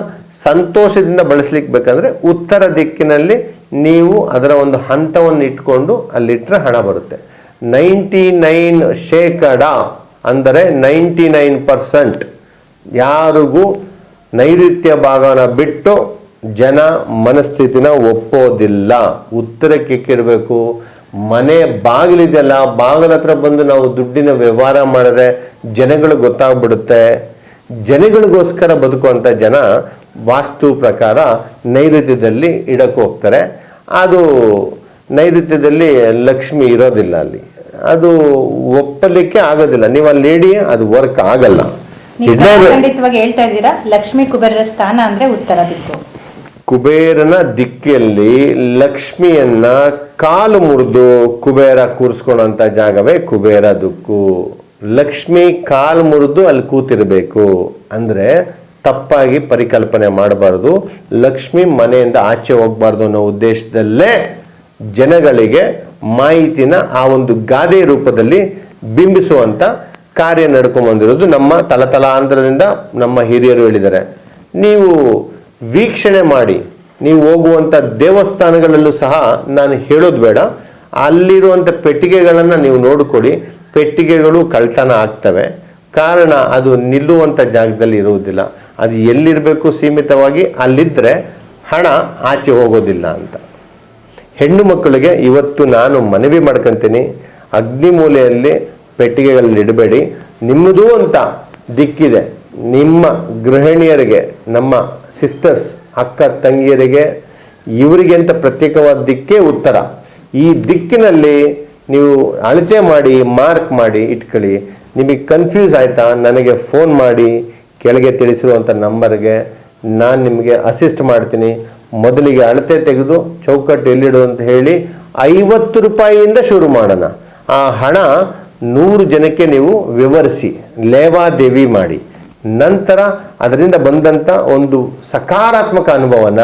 ಸಂತೋಷದಿಂದ ಬಳಸಲಿಕ್ಕೆ ಬೇಕಂದರೆ ಉತ್ತರ ದಿಕ್ಕಿನಲ್ಲಿ ನೀವು ಅದರ ಒಂದು ಹಂತವನ್ನು ಇಟ್ಕೊಂಡು ಅಲ್ಲಿಟ್ಟರೆ ಹಣ ಬರುತ್ತೆ. 99% ಅಂದರೆ 99% ಯಾರಿಗೂ ನೈಋತ್ಯ ಭಾಗನ ಬಿಟ್ಟು ಜನ ಮನಸ್ಥಿತಿನ ಒಪ್ಪೋದಿಲ್ಲ. ಉತ್ತರಕ್ಕೆ ಇರಬೇಕು. ಮನೆ ಬಾಗಿಲಿದೆಯಲ್ಲ, ಬಾಗಿಲ ಹತ್ರ ಬಂದು ನಾವು ದುಡ್ಡಿನ ವ್ಯವಹಾರ ಮಾಡಿದ್ರೆ ಜನಗಳು ಗೊತ್ತಾಗ್ಬಿಡುತ್ತೆ. ಜನಗಳಿಗೋಸ್ಕರ ಬದುಕುವಂಥ ಜನ ವಾಸ್ತು ಪ್ರಕಾರ ನೈಋತ್ಯದಲ್ಲಿ ಇಡಕ್ಕೆ ಹೋಗ್ತಾರೆ. ಅದು ನೈಋತ್ಯದಲ್ಲಿ ಲಕ್ಷ್ಮಿ ಇರೋದಿಲ್ಲ, ಅಲ್ಲಿ ಅದು ಒಪ್ಪಲಿಕ್ಕೆ ಆಗೋದಿಲ್ಲ. ನೀವು ಅಲ್ಲಿ ಇಡಿ, ಅದು ವರ್ಕ್ ಆಗಲ್ಲ. ಖಂಡಿತವಾಗಿ ಹೇಳ್ತಾ ಇದ್ದೀರಾ, ಲಕ್ಷ್ಮೀ ಕುಬೇರರ ಸ್ಥಾನ ಅಂದ್ರೆ ಉತ್ತರ ದಿಕ್ಕು. ಕುಬೇರನ ದಿಕ್ಕಿಯಲ್ಲಿ ಲಕ್ಷ್ಮಿಯನ್ನ ಕಾಲು ಮುರಿದು ಕುಬೇರ ಕೂರಿಸ್ಕೊಳ್ಳೋಂಥ ಜಾಗವೇ ಕುಬೇರ ದಿಕ್ಕು. ಲಕ್ಷ್ಮಿ ಕಾಲು ಮುರಿದು ಅಲ್ಲಿ ಕೂತಿರ್ಬೇಕು ಅಂದ್ರೆ ತಪ್ಪಾಗಿ ಪರಿಕಲ್ಪನೆ ಮಾಡಬಾರ್ದು. ಲಕ್ಷ್ಮಿ ಮನೆಯಿಂದ ಆಚೆ ಹೋಗ್ಬಾರ್ದು ಅನ್ನೋ ಉದ್ದೇಶದಲ್ಲೇ ಜನಗಳಿಗೆ ಮಾಹಿತಿನ ಆ ಒಂದು ಗಾದೆ ರೂಪದಲ್ಲಿ ಬಿಂಬಿಸುವಂತ ಕಾರ್ಯ ನಡ್ಕೊಂಡ್ಬಂದಿರೋದು ನಮ್ಮ ತಲತಲಾಂತರದಿಂದ ನಮ್ಮ ಹಿರಿಯರು ಹೇಳಿದ್ದಾರೆ. ನೀವು ವೀಕ್ಷಣೆ ಮಾಡಿ, ನೀವು ಹೋಗುವಂಥ ದೇವಸ್ಥಾನಗಳಲ್ಲೂ ಸಹ ನಾನು ಹೇಳೋದು ಬೇಡ, ಅಲ್ಲಿರುವಂಥ ಪೆಟ್ಟಿಗೆಗಳನ್ನು ನೀವು ನೋಡಿಕೊಡಿ. ಪೆಟ್ಟಿಗೆಗಳು ಕಳ್ತನ ಆಗ್ತವೆ. ಕಾರಣ ಅದು ನಿಲ್ಲುವಂಥ ಜಾಗದಲ್ಲಿ ಇರುವುದಿಲ್ಲ. ಅದು ಎಲ್ಲಿರಬೇಕು ಸೀಮಿತವಾಗಿ, ಅಲ್ಲಿದ್ದರೆ ಹಣ ಆಚೆ ಹೋಗೋದಿಲ್ಲ ಅಂತ. ಹೆಣ್ಣು ಮಕ್ಕಳಿಗೆ ಇವತ್ತು ನಾನು ಮನವಿ ಮಾಡ್ಕೊತೀನಿ, ಅಗ್ನಿಮೂಲೆಯಲ್ಲಿ ಪೆಟ್ಟಿಗೆಗಳಲ್ಲಿ ಇಡಬೇಡಿ. ನಿಮ್ಮದೂ ಅಂತ ದಿಕ್ಕಿದೆ. ನಿಮ್ಮ ಗೃಹಿಣಿಯರಿಗೆ, ನಮ್ಮ ಸಿಸ್ಟರ್ಸ್, ಅಕ್ಕ ತಂಗಿಯರಿಗೆ, ಇವರಿಗೆ ಅಂತ ಪ್ರತ್ಯೇಕವಾದ ದಿಕ್ಕೇ ಉತ್ತರ. ಈ ದಿಕ್ಕಿನಲ್ಲಿ ನೀವು ಅಳತೆ ಮಾಡಿ, ಮಾರ್ಕ್ ಮಾಡಿ ಇಟ್ಕೊಳ್ಳಿ. ನಿಮಗೆ ಕನ್ಫ್ಯೂಸ್ ಆಯಿತಾ, ನನಗೆ ಫೋನ್ ಮಾಡಿ, ಕೆಳಗೆ ತಿಳಿಸಿರುವಂಥ ನಂಬರ್ಗೆ ನಾನು ನಿಮಗೆ ಅಸಿಸ್ಟ್ ಮಾಡ್ತೀನಿ. ಮೊದಲಿಗೆ ಅಳತೆ ತೆಗೆದು ಚೌಕಟ್ಟು ಎಲ್ಲಿಡು ಅಂತ ಹೇಳಿ 50 ರೂಪಾಯಿಯಿಂದ ಶುರು ಮಾಡೋಣ. ಆ ಹಣ 100 ಜನಕ್ಕೆ ನೀವು ವಿವರಿಸಿ ಲೇವಾದೇವಿ ಮಾಡಿ. ನಂತರ ಅದರಿಂದ ಬಂದಂಥ ಒಂದು ಸಕಾರಾತ್ಮಕ ಅನುಭವನ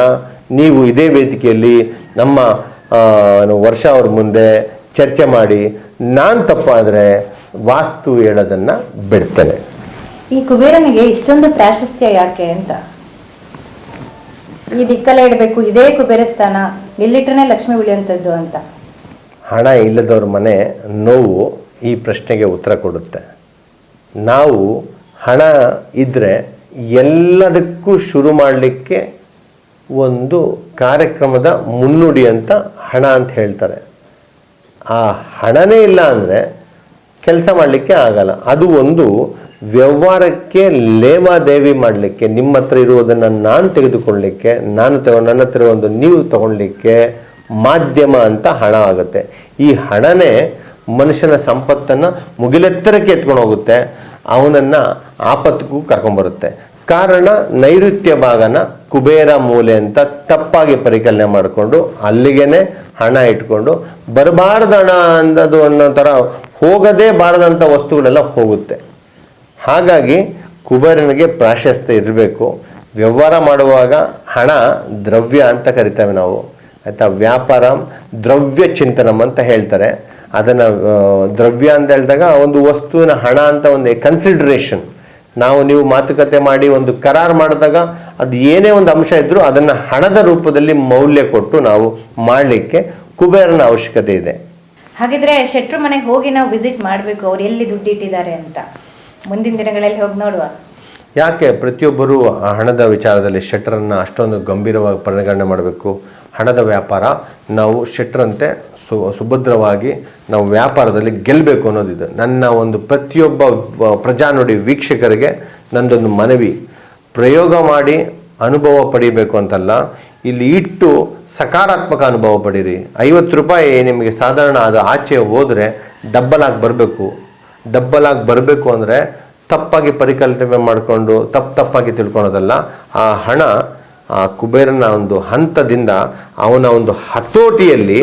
ನೀವು ಇದೇ ವೇದಿಕೆಯಲ್ಲಿ ನಮ್ಮ ವರ್ಷ ಅವ್ರ ಮುಂದೆ ಚರ್ಚೆ ಮಾಡಿ, ನಾನು ತಪ್ಪಾದರೆ ವಾಸ್ತು ಹೇಳೋದನ್ನು ಬಿಡ್ತೇನೆ. ಈ ಕುಬೇರನಿಗೆ ಇಷ್ಟೊಂದು ಪ್ರಾಶಸ್ತ್ಯ ಯಾಕೆ ಅಂತ? ಈ ದಿಕ್ಕಲ್ಲೇ ಇಡಬೇಕು, ಇದೇ ಕುಬೇರ ಸ್ಥಾನ, ಇಲ್ಲಿಟ್ರೆ ಲಕ್ಷ್ಮಿ ಉಳಿಯುವಂಥದ್ದು ಅಂತ. ಹಣ ಇಲ್ಲದವ್ರ ಮನೆ ನೋವು ಈ ಪ್ರಶ್ನೆಗೆ ಉತ್ತರ ಕೊಡುತ್ತೆ. ನಾವು ಹಣ ಇದ್ದರೆ ಎಲ್ಲದಕ್ಕೂ ಶುರು ಮಾಡಲಿಕ್ಕೆ ಒಂದು ಕಾರ್ಯಕ್ರಮದ ಮುನ್ನುಡಿ ಅಂತ ಹಣ ಅಂತ ಹೇಳ್ತಾರೆ. ಆ ಹಣನೇ ಇಲ್ಲ ಅಂದರೆ ಕೆಲಸ ಮಾಡಲಿಕ್ಕೆ ಆಗಲ್ಲ. ಅದು ಒಂದು ವ್ಯವಹಾರಕ್ಕೆ ಲೇವಾದೇವಿ ಮಾಡಲಿಕ್ಕೆ, ನಿಮ್ಮ ಹತ್ರ ಇರುವುದನ್ನು ನಾನು ತೆಗೆದುಕೊಳ್ಳಲಿಕ್ಕೆ, ನನ್ನ ಹತ್ರ ಒಂದು ನೀವು ತಗೊಳ್ಳಿಕ್ಕೆ ಮಾಧ್ಯಮ ಅಂತ ಹಣ ಆಗುತ್ತೆ. ಈ ಹಣನೇ ಮನುಷ್ಯನ ಸಂಪತ್ತನ್ನು ಮುಗಿಲೆತ್ತರಕ್ಕೆ ಎತ್ಕೊಂಡು ಹೋಗುತ್ತೆ, ಅವನನ್ನು ಆಪತ್ತಿಗೂ ಕರ್ಕೊಂಬರುತ್ತೆ. ಕಾರಣ ನೈಋತ್ಯ ಭಾಗನ ಕುಬೇರ ಮೂಲೆ ಅಂತ ತಪ್ಪಾಗಿ ಪರಿಕಲ್ಪನೆ ಮಾಡಿಕೊಂಡು ಅಲ್ಲಿಗೇನೆ ಹಣ ಇಟ್ಕೊಂಡು ಬರಬಾರ್ದು ಹಣ ಅಂದದು ಅನ್ನೋ ಥರ ಹೋಗದೇ ಬಾರದಂಥ ವಸ್ತುಗಳೆಲ್ಲ ಹೋಗುತ್ತೆ. ಹಾಗಾಗಿ ಕುಬೇರನಿಗೆ ಪ್ರಾಶಸ್ತ್ಯ ಇರಬೇಕು. ವ್ಯವಹಾರ ಮಾಡುವಾಗ ಹಣ ದ್ರವ್ಯ ಅಂತ ಕರಿತೇವೆ ನಾವು, ಆಯಿತಾ. ವ್ಯಾಪಾರ ದ್ರವ್ಯ ಚಿಂತನಂ ಅಂತ ಹೇಳ್ತಾರೆ. ಅದನ್ನು ದ್ರವ್ಯ ಅಂತ ಹೇಳಿದಾಗ ಒಂದು ವಸ್ತುವಿನ ಹಣ ಅಂತ ಒಂದು ಕನ್ಸಿಡ್ರೇಷನ್. ನೀವು ಮಾತುಕತೆ ಮಾಡಿ ಒಂದು ಕರಾರು ಮಾಡಿದಾಗ ಅದು ಏನೇ ಒಂದು ಅಂಶ ಇದ್ರೂ ಅದನ್ನು ಹಣದ ರೂಪದಲ್ಲಿ ಮೌಲ್ಯ ಕೊಟ್ಟು ನಾವು ಮಾಡಲಿಕ್ಕೆ ಕುಬೇರನ ಅವಶ್ಯಕತೆ ಇದೆ. ಹಾಗಿದ್ರೆ ಶೆಟ್ರು ಮನೆಗೆ ಹೋಗಿ ನಾವು ವಿಸಿಟ್ ಮಾಡಬೇಕು, ಅವ್ರು ಎಲ್ಲಿ ದುಡ್ಡಿಟ್ಟಿದ್ದಾರೆ ಅಂತ. ಮುಂದಿನ ದಿನಗಳಲ್ಲಿ ಹೋಗಿ ನೋಡುವ. ಯಾಕೆ ಪ್ರತಿಯೊಬ್ಬರೂ ಆ ಹಣದ ವಿಚಾರದಲ್ಲಿ ಶೆಟ್ರನ್ನು ಅಷ್ಟೊಂದು ಗಂಭೀರವಾಗಿ ಪರಿಗಣನೆ ಮಾಡಬೇಕು? ಹಣದ ವ್ಯಾಪಾರ ನಾವು ಶೆಟ್ರಂತೆ ಸುಭದ್ರವಾಗಿ ನಾವು ವ್ಯಾಪಾರದಲ್ಲಿ ಗೆಲ್ಲಬೇಕು ಅನ್ನೋದಿದೆ. ನನ್ನ ಒಂದು ಪ್ರತಿಯೊಬ್ಬ ಪ್ರಜಾನುಡಿ ವೀಕ್ಷಕರಿಗೆ ನಂದೊಂದು ಮನವಿ, ಪ್ರಯೋಗ ಮಾಡಿ ಅನುಭವ ಪಡಿಬೇಕು ಅಂತಲ್ಲ, ಇಲ್ಲಿ ಇಟ್ಟು ಸಕಾರಾತ್ಮಕ ಅನುಭವ ಪಡೀರಿ. 50 ರೂಪಾಯಿ ನಿಮಗೆ ಸಾಧಾರಣ ಅದು ಆಚೆ ಹೋದರೆ ಡಬ್ಬಲ್ ಆಗಿ ಬರಬೇಕು ಅಂದರೆ ತಪ್ಪಾಗಿ ಪರಿಕಲ್ಪನೆ ಮಾಡಿಕೊಂಡು ತಪ್ಪಾಗಿ ತಿಳ್ಕೊಳೋದಲ್ಲ. ಆ ಹಣ ಆ ಕುಬೇರನ ಒಂದು ಹಂತದಿಂದ ಅವನ ಒಂದು ಹತೋಟಿಯಲ್ಲಿ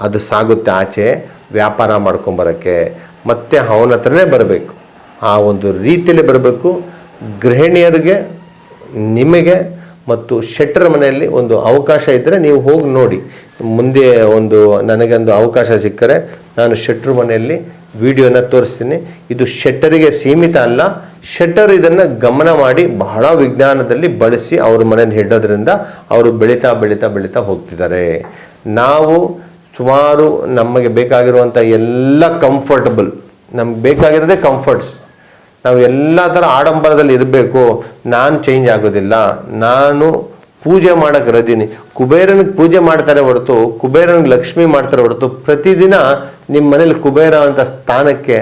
ಅದು ಸಾಗುತ್ತೆ ಆಚೆ ವ್ಯಾಪಾರ ಮಾಡ್ಕೊಂಬರೋಕ್ಕೆ. ಮತ್ತೆ ಅವನ ಹತ್ರನೇ ಬರಬೇಕು, ಆ ಒಂದು ರೀತಿಯಲ್ಲಿ ಬರಬೇಕು. ಗೃಹಿಣಿಯರಿಗೆ, ನಿಮಗೆ ಮತ್ತು ಶೆಟ್ರ ಮನೆಯಲ್ಲಿ ಒಂದು ಅವಕಾಶ ಇದ್ದರೆ ನೀವು ಹೋಗಿ ನೋಡಿ. ಮುಂದೆ ನನಗೊಂದು ಅವಕಾಶ ಸಿಕ್ಕರೆ ನಾನು ಶೆಟ್ರ ಮನೆಯಲ್ಲಿ ವಿಡಿಯೋನ ತೋರಿಸ್ತೀನಿ. ಇದು ಶೆಟ್ಟರಿಗೆ ಸೀಮಿತ ಅಲ್ಲ, ಶೆಟ್ಟರ್ ಇದನ್ನು ಗಮನ ಮಾಡಿ ಬಹಳ ವಿಜ್ಞಾನದಲ್ಲಿ ಬಳಸಿ ಅವ್ರ ಮನೆಯನ್ನು ಹಿಡೋದ್ರಿಂದ ಅವರು ಬೆಳೀತಾ ಹೋಗ್ತಿದ್ದಾರೆ. ನಾವು ಸುಮಾರು ನಮಗೆ ಬೇಕಾಗಿರುವಂಥ ಎಲ್ಲ ಕಂಫರ್ಟಬಲ್, ನಮ್ಗೆ ಬೇಕಾಗಿರೋದೇ ಕಂಫರ್ಟ್ಸ್. ನಾವು ಎಲ್ಲ ಥರ ಆಡಂಬರದಲ್ಲಿ ಇರಬೇಕು. ನಾನು ಚೇಂಜ್ ಆಗೋದಿಲ್ಲ, ನಾನು ಪೂಜೆ ಮಾಡೋಕ್ಕೆ ರದೀನಿ. ಕುಬೇರನಿಗೆ ಪೂಜೆ ಮಾಡ್ತಾರೆ ಹೊರತು, ಕುಬೇರನಿಗೆ ಲಕ್ಷ್ಮಿ ಮಾಡ್ತಾರೆ ಹೊರತು, ಪ್ರತಿದಿನ ನಿಮ್ಮ ಮನೇಲಿ ಕುಬೇರ ಅಂತ ಸ್ಥಾನಕ್ಕೆ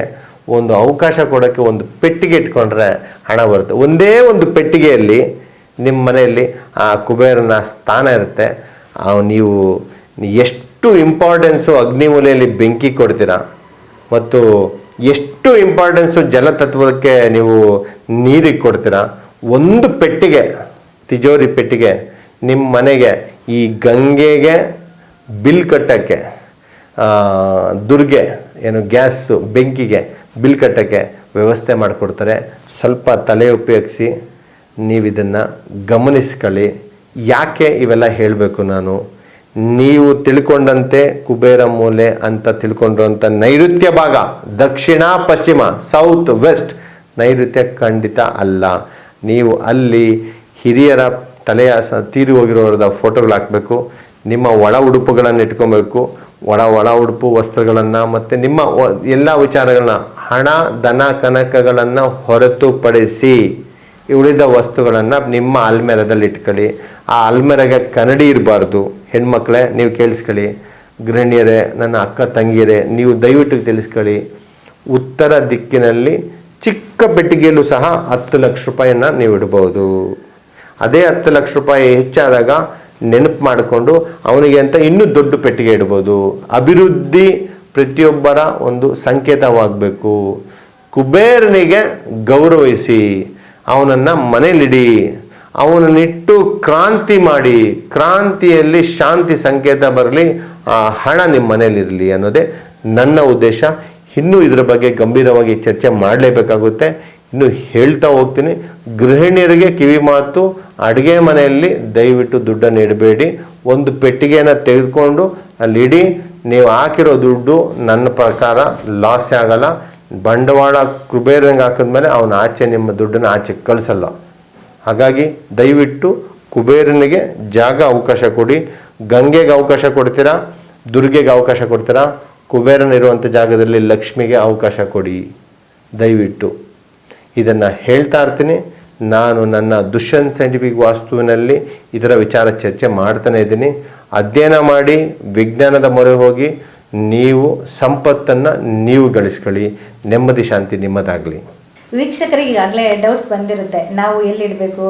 ಒಂದು ಅವಕಾಶ ಕೊಡೋಕ್ಕೆ ಒಂದು ಪೆಟ್ಟಿಗೆ ಇಟ್ಕೊಂಡ್ರೆ ಹಣ ಬರುತ್ತೆ. ಒಂದೇ ಒಂದು ಪೆಟ್ಟಿಗೆಯಲ್ಲಿ ನಿಮ್ಮ ಮನೆಯಲ್ಲಿ ಆ ಕುಬೇರನ ಸ್ಥಾನ ಇರುತ್ತೆ. ನೀವು ಎಷ್ಟು ಇಂಪಾರ್ಟೆನ್ಸು ಅಗ್ನಿಮೂಲೆಯಲ್ಲಿ ಬೆಂಕಿ ಕೊಡ್ತೀರಾ ಮತ್ತು ಎಷ್ಟು ಇಂಪಾರ್ಟೆನ್ಸು ಜಲತತ್ವಕ್ಕೆ ನೀವು ನೀರಿಗೆ ಕೊಡ್ತೀರಾ. ಒಂದು ಪೆಟ್ಟಿಗೆ, ತಿಜೋರಿ ಪೆಟ್ಟಿಗೆ ನಿಮ್ಮ ಮನೆಗೆ ಈ ಗಂಗೆಗೆ ಬಿಲ್ ಕಟ್ಟೋಕ್ಕೆ, ದುರ್ಗೆ ಗ್ಯಾಸು ಬೆಂಕಿಗೆ ಬಿಲ್ ಕಟ್ಟೋಕ್ಕೆ ವ್ಯವಸ್ಥೆ ಮಾಡಿಕೊಡ್ತಾರೆ. ಸ್ವಲ್ಪ ತಲೆ ಉಪಯೋಗಿಸಿ ನೀವು ಇದನ್ನು ಗಮನಿಸ್ಕೊಳ್ಳಿ. ಯಾಕೆ ಇವೆಲ್ಲ ಹೇಳಬೇಕು ನಾನು? ನೀವು ತಿಳ್ಕೊಂಡಂತೆ ಕುಬೇರ ಮೂಲೆ ಅಂತ ತಿಳ್ಕೊಂಡಿರುವಂಥ ನೈಋತ್ಯ ಭಾಗ, ದಕ್ಷಿಣ ಪಶ್ಚಿಮ, ಸೌತ್ ವೆಸ್ಟ್, ನೈಋತ್ಯ ಖಂಡಿತ ಅಲ್ಲ. ನೀವು ಅಲ್ಲಿ ಹಿರಿಯರ ತಲೆಯ ತೀರಿ ಹೋಗಿರೋರದ ಫೋಟೋಗಳು ಹಾಕಬೇಕು. ನಿಮ್ಮ ಒಳ ಉಡುಪುಗಳನ್ನು ಇಟ್ಕೊಬೇಕು, ಒಳ ಉಡುಪು ವಸ್ತ್ರಗಳನ್ನು ಮತ್ತು ನಿಮ್ಮ ಎಲ್ಲ ವಿಚಾರಗಳನ್ನ, ಹಣ ದನ ಕನಕಗಳನ್ನು ಹೊರತುಪಡಿಸಿ ಉಳಿದ ವಸ್ತುಗಳನ್ನು ನಿಮ್ಮ ಅಲ್ಮೇರದಲ್ಲಿ ಇಟ್ಕೊಳ್ಳಿ. ಆ ಅಲ್ಮೇರೆಗೆ ಕನ್ನಡಿ ಇರಬಾರ್ದು. ಹೆಣ್ಮಕ್ಳೇ ನೀವು ಕೇಳಿಸ್ಕೊಳ್ಳಿ, ಗೃಹಿಣಿಯರೇ, ನನ್ನ ಅಕ್ಕ ತಂಗಿಯರೇ, ನೀವು ದಯವಿಟ್ಟು ತಿಳಿಸ್ಕೊಳ್ಳಿ. ಉತ್ತರ ದಿಕ್ಕಿನಲ್ಲಿ ಚಿಕ್ಕ ಪೆಟ್ಟಿಗೆಯಲ್ಲೂ ಸಹ 10 ಲಕ್ಷ ರೂಪಾಯಿಯನ್ನು ನೀವು ಇಡ್ಬೋದು. ಅದೇ 10 ಲಕ್ಷ ರೂಪಾಯಿ ಹೆಚ್ಚಾದಾಗ ನೆನಪು ಮಾಡಿಕೊಂಡು ಅವನಿಗೆ ಅಂತ ಇನ್ನೂ ದೊಡ್ಡ ಪೆಟ್ಟಿಗೆ ಇಡ್ಬೋದು. ಅಭಿವೃದ್ಧಿ ಪ್ರತಿಯೊಬ್ಬರ ಒಂದು ಸಂಕೇತವಾಗಬೇಕು. ಕುಬೇರನಿಗೆ ಗೌರವಿಸಿ, ಅವನನ್ನು ಮನೇಲಿಡಿ, ಅವನನ್ನಿಟ್ಟು ಕ್ರಾಂತಿ ಮಾಡಿ, ಕ್ರಾಂತಿಯಲ್ಲಿ ಶಾಂತಿ ಸಂಕೇತ ಬರಲಿ, ಆ ಹಣ ನಿಮ್ಮ ಮನೇಲಿರಲಿ ಅನ್ನೋದೇ ನನ್ನ ಉದ್ದೇಶ. ಇನ್ನೂ ಇದರ ಬಗ್ಗೆ ಗಂಭೀರವಾಗಿ ಚರ್ಚೆ ಮಾಡಲೇಬೇಕಾಗುತ್ತೆ. ಇನ್ನು ಹೇಳ್ತಾ ಹೋಗ್ತೀನಿ. ಗೃಹಿಣಿಯರಿಗೆ ಕಿವಿ ಮಾತು, ಅಡುಗೆ ಮನೆಯಲ್ಲಿ ದಯವಿಟ್ಟು ದುಡ್ಡನ್ನು ಇಡಬೇಡಿ. ಒಂದು ಪೆಟ್ಟಿಗೆಯನ್ನು ತೆಗೆದುಕೊಂಡು ಅಲ್ಲಿಡಿ. ನೀವು ಹಾಕಿರೋ ದುಡ್ಡು ನನ್ನ ಪ್ರಕಾರ ಲಾಸೇ ಆಗಲ್ಲ. ಬಂಡವಾಳ ಕುಬೇರಂಗೆ ಹಾಕಿದ್ಮೇಲೆ ಅವನ ಆಚೆ ನಿಮ್ಮ ದುಡ್ಡನ್ನು ಆಚೆ ಕಳಿಸಲ್ಲ. ಹಾಗಾಗಿ ದಯವಿಟ್ಟು ಕುಬೇರನಿಗೆ ಜಾಗ ಅವಕಾಶ ಕೊಡಿ. ಗಂಗೆಗೆ ಅವಕಾಶ ಕೊಡ್ತೀರಾ, ದುರ್ಗೆಗೆ ಅವಕಾಶ ಕೊಡ್ತೀರಾ, ಕುಬೇರನಿರುವಂಥ ಜಾಗದಲ್ಲಿ ಲಕ್ಷ್ಮಿಗೆ ಅವಕಾಶ ಕೊಡಿ ದಯವಿಟ್ಟು. ಇದನ್ನು ಹೇಳ್ತಾ ಇರ್ತೀನಿ. ನಾನು ನನ್ನ ದುಷ್ಯಂತ್ ಸೈಂಟಿಫಿಕ್ ವಾಸ್ತುವಿನಲ್ಲಿ ಇದರ ವಿಚಾರ ಚರ್ಚೆ ಮಾಡ್ತಾನೆ ಇದ್ದೀನಿ. ಅಧ್ಯಯನ ಮಾಡಿ ವಿಜ್ಞಾನದ ಮೊರೆ ಹೋಗಿ ನೀವು ಸಂಪತ್ತನ್ನು ನೀವು ಗಳಿಸ್ಕೊಳ್ಳಿ. ನೆಮ್ಮದಿ ಶಾಂತಿ ನಿಮ್ಮದಾಗಲಿ. ವೀಕ್ಷಕರಿಗೆ ಈಗಾಗಲೇ ಡೌಟ್ಸ್ ಬಂದಿರುತ್ತೆ, ನಾವು ಎಲ್ಲಿಡಬೇಕು,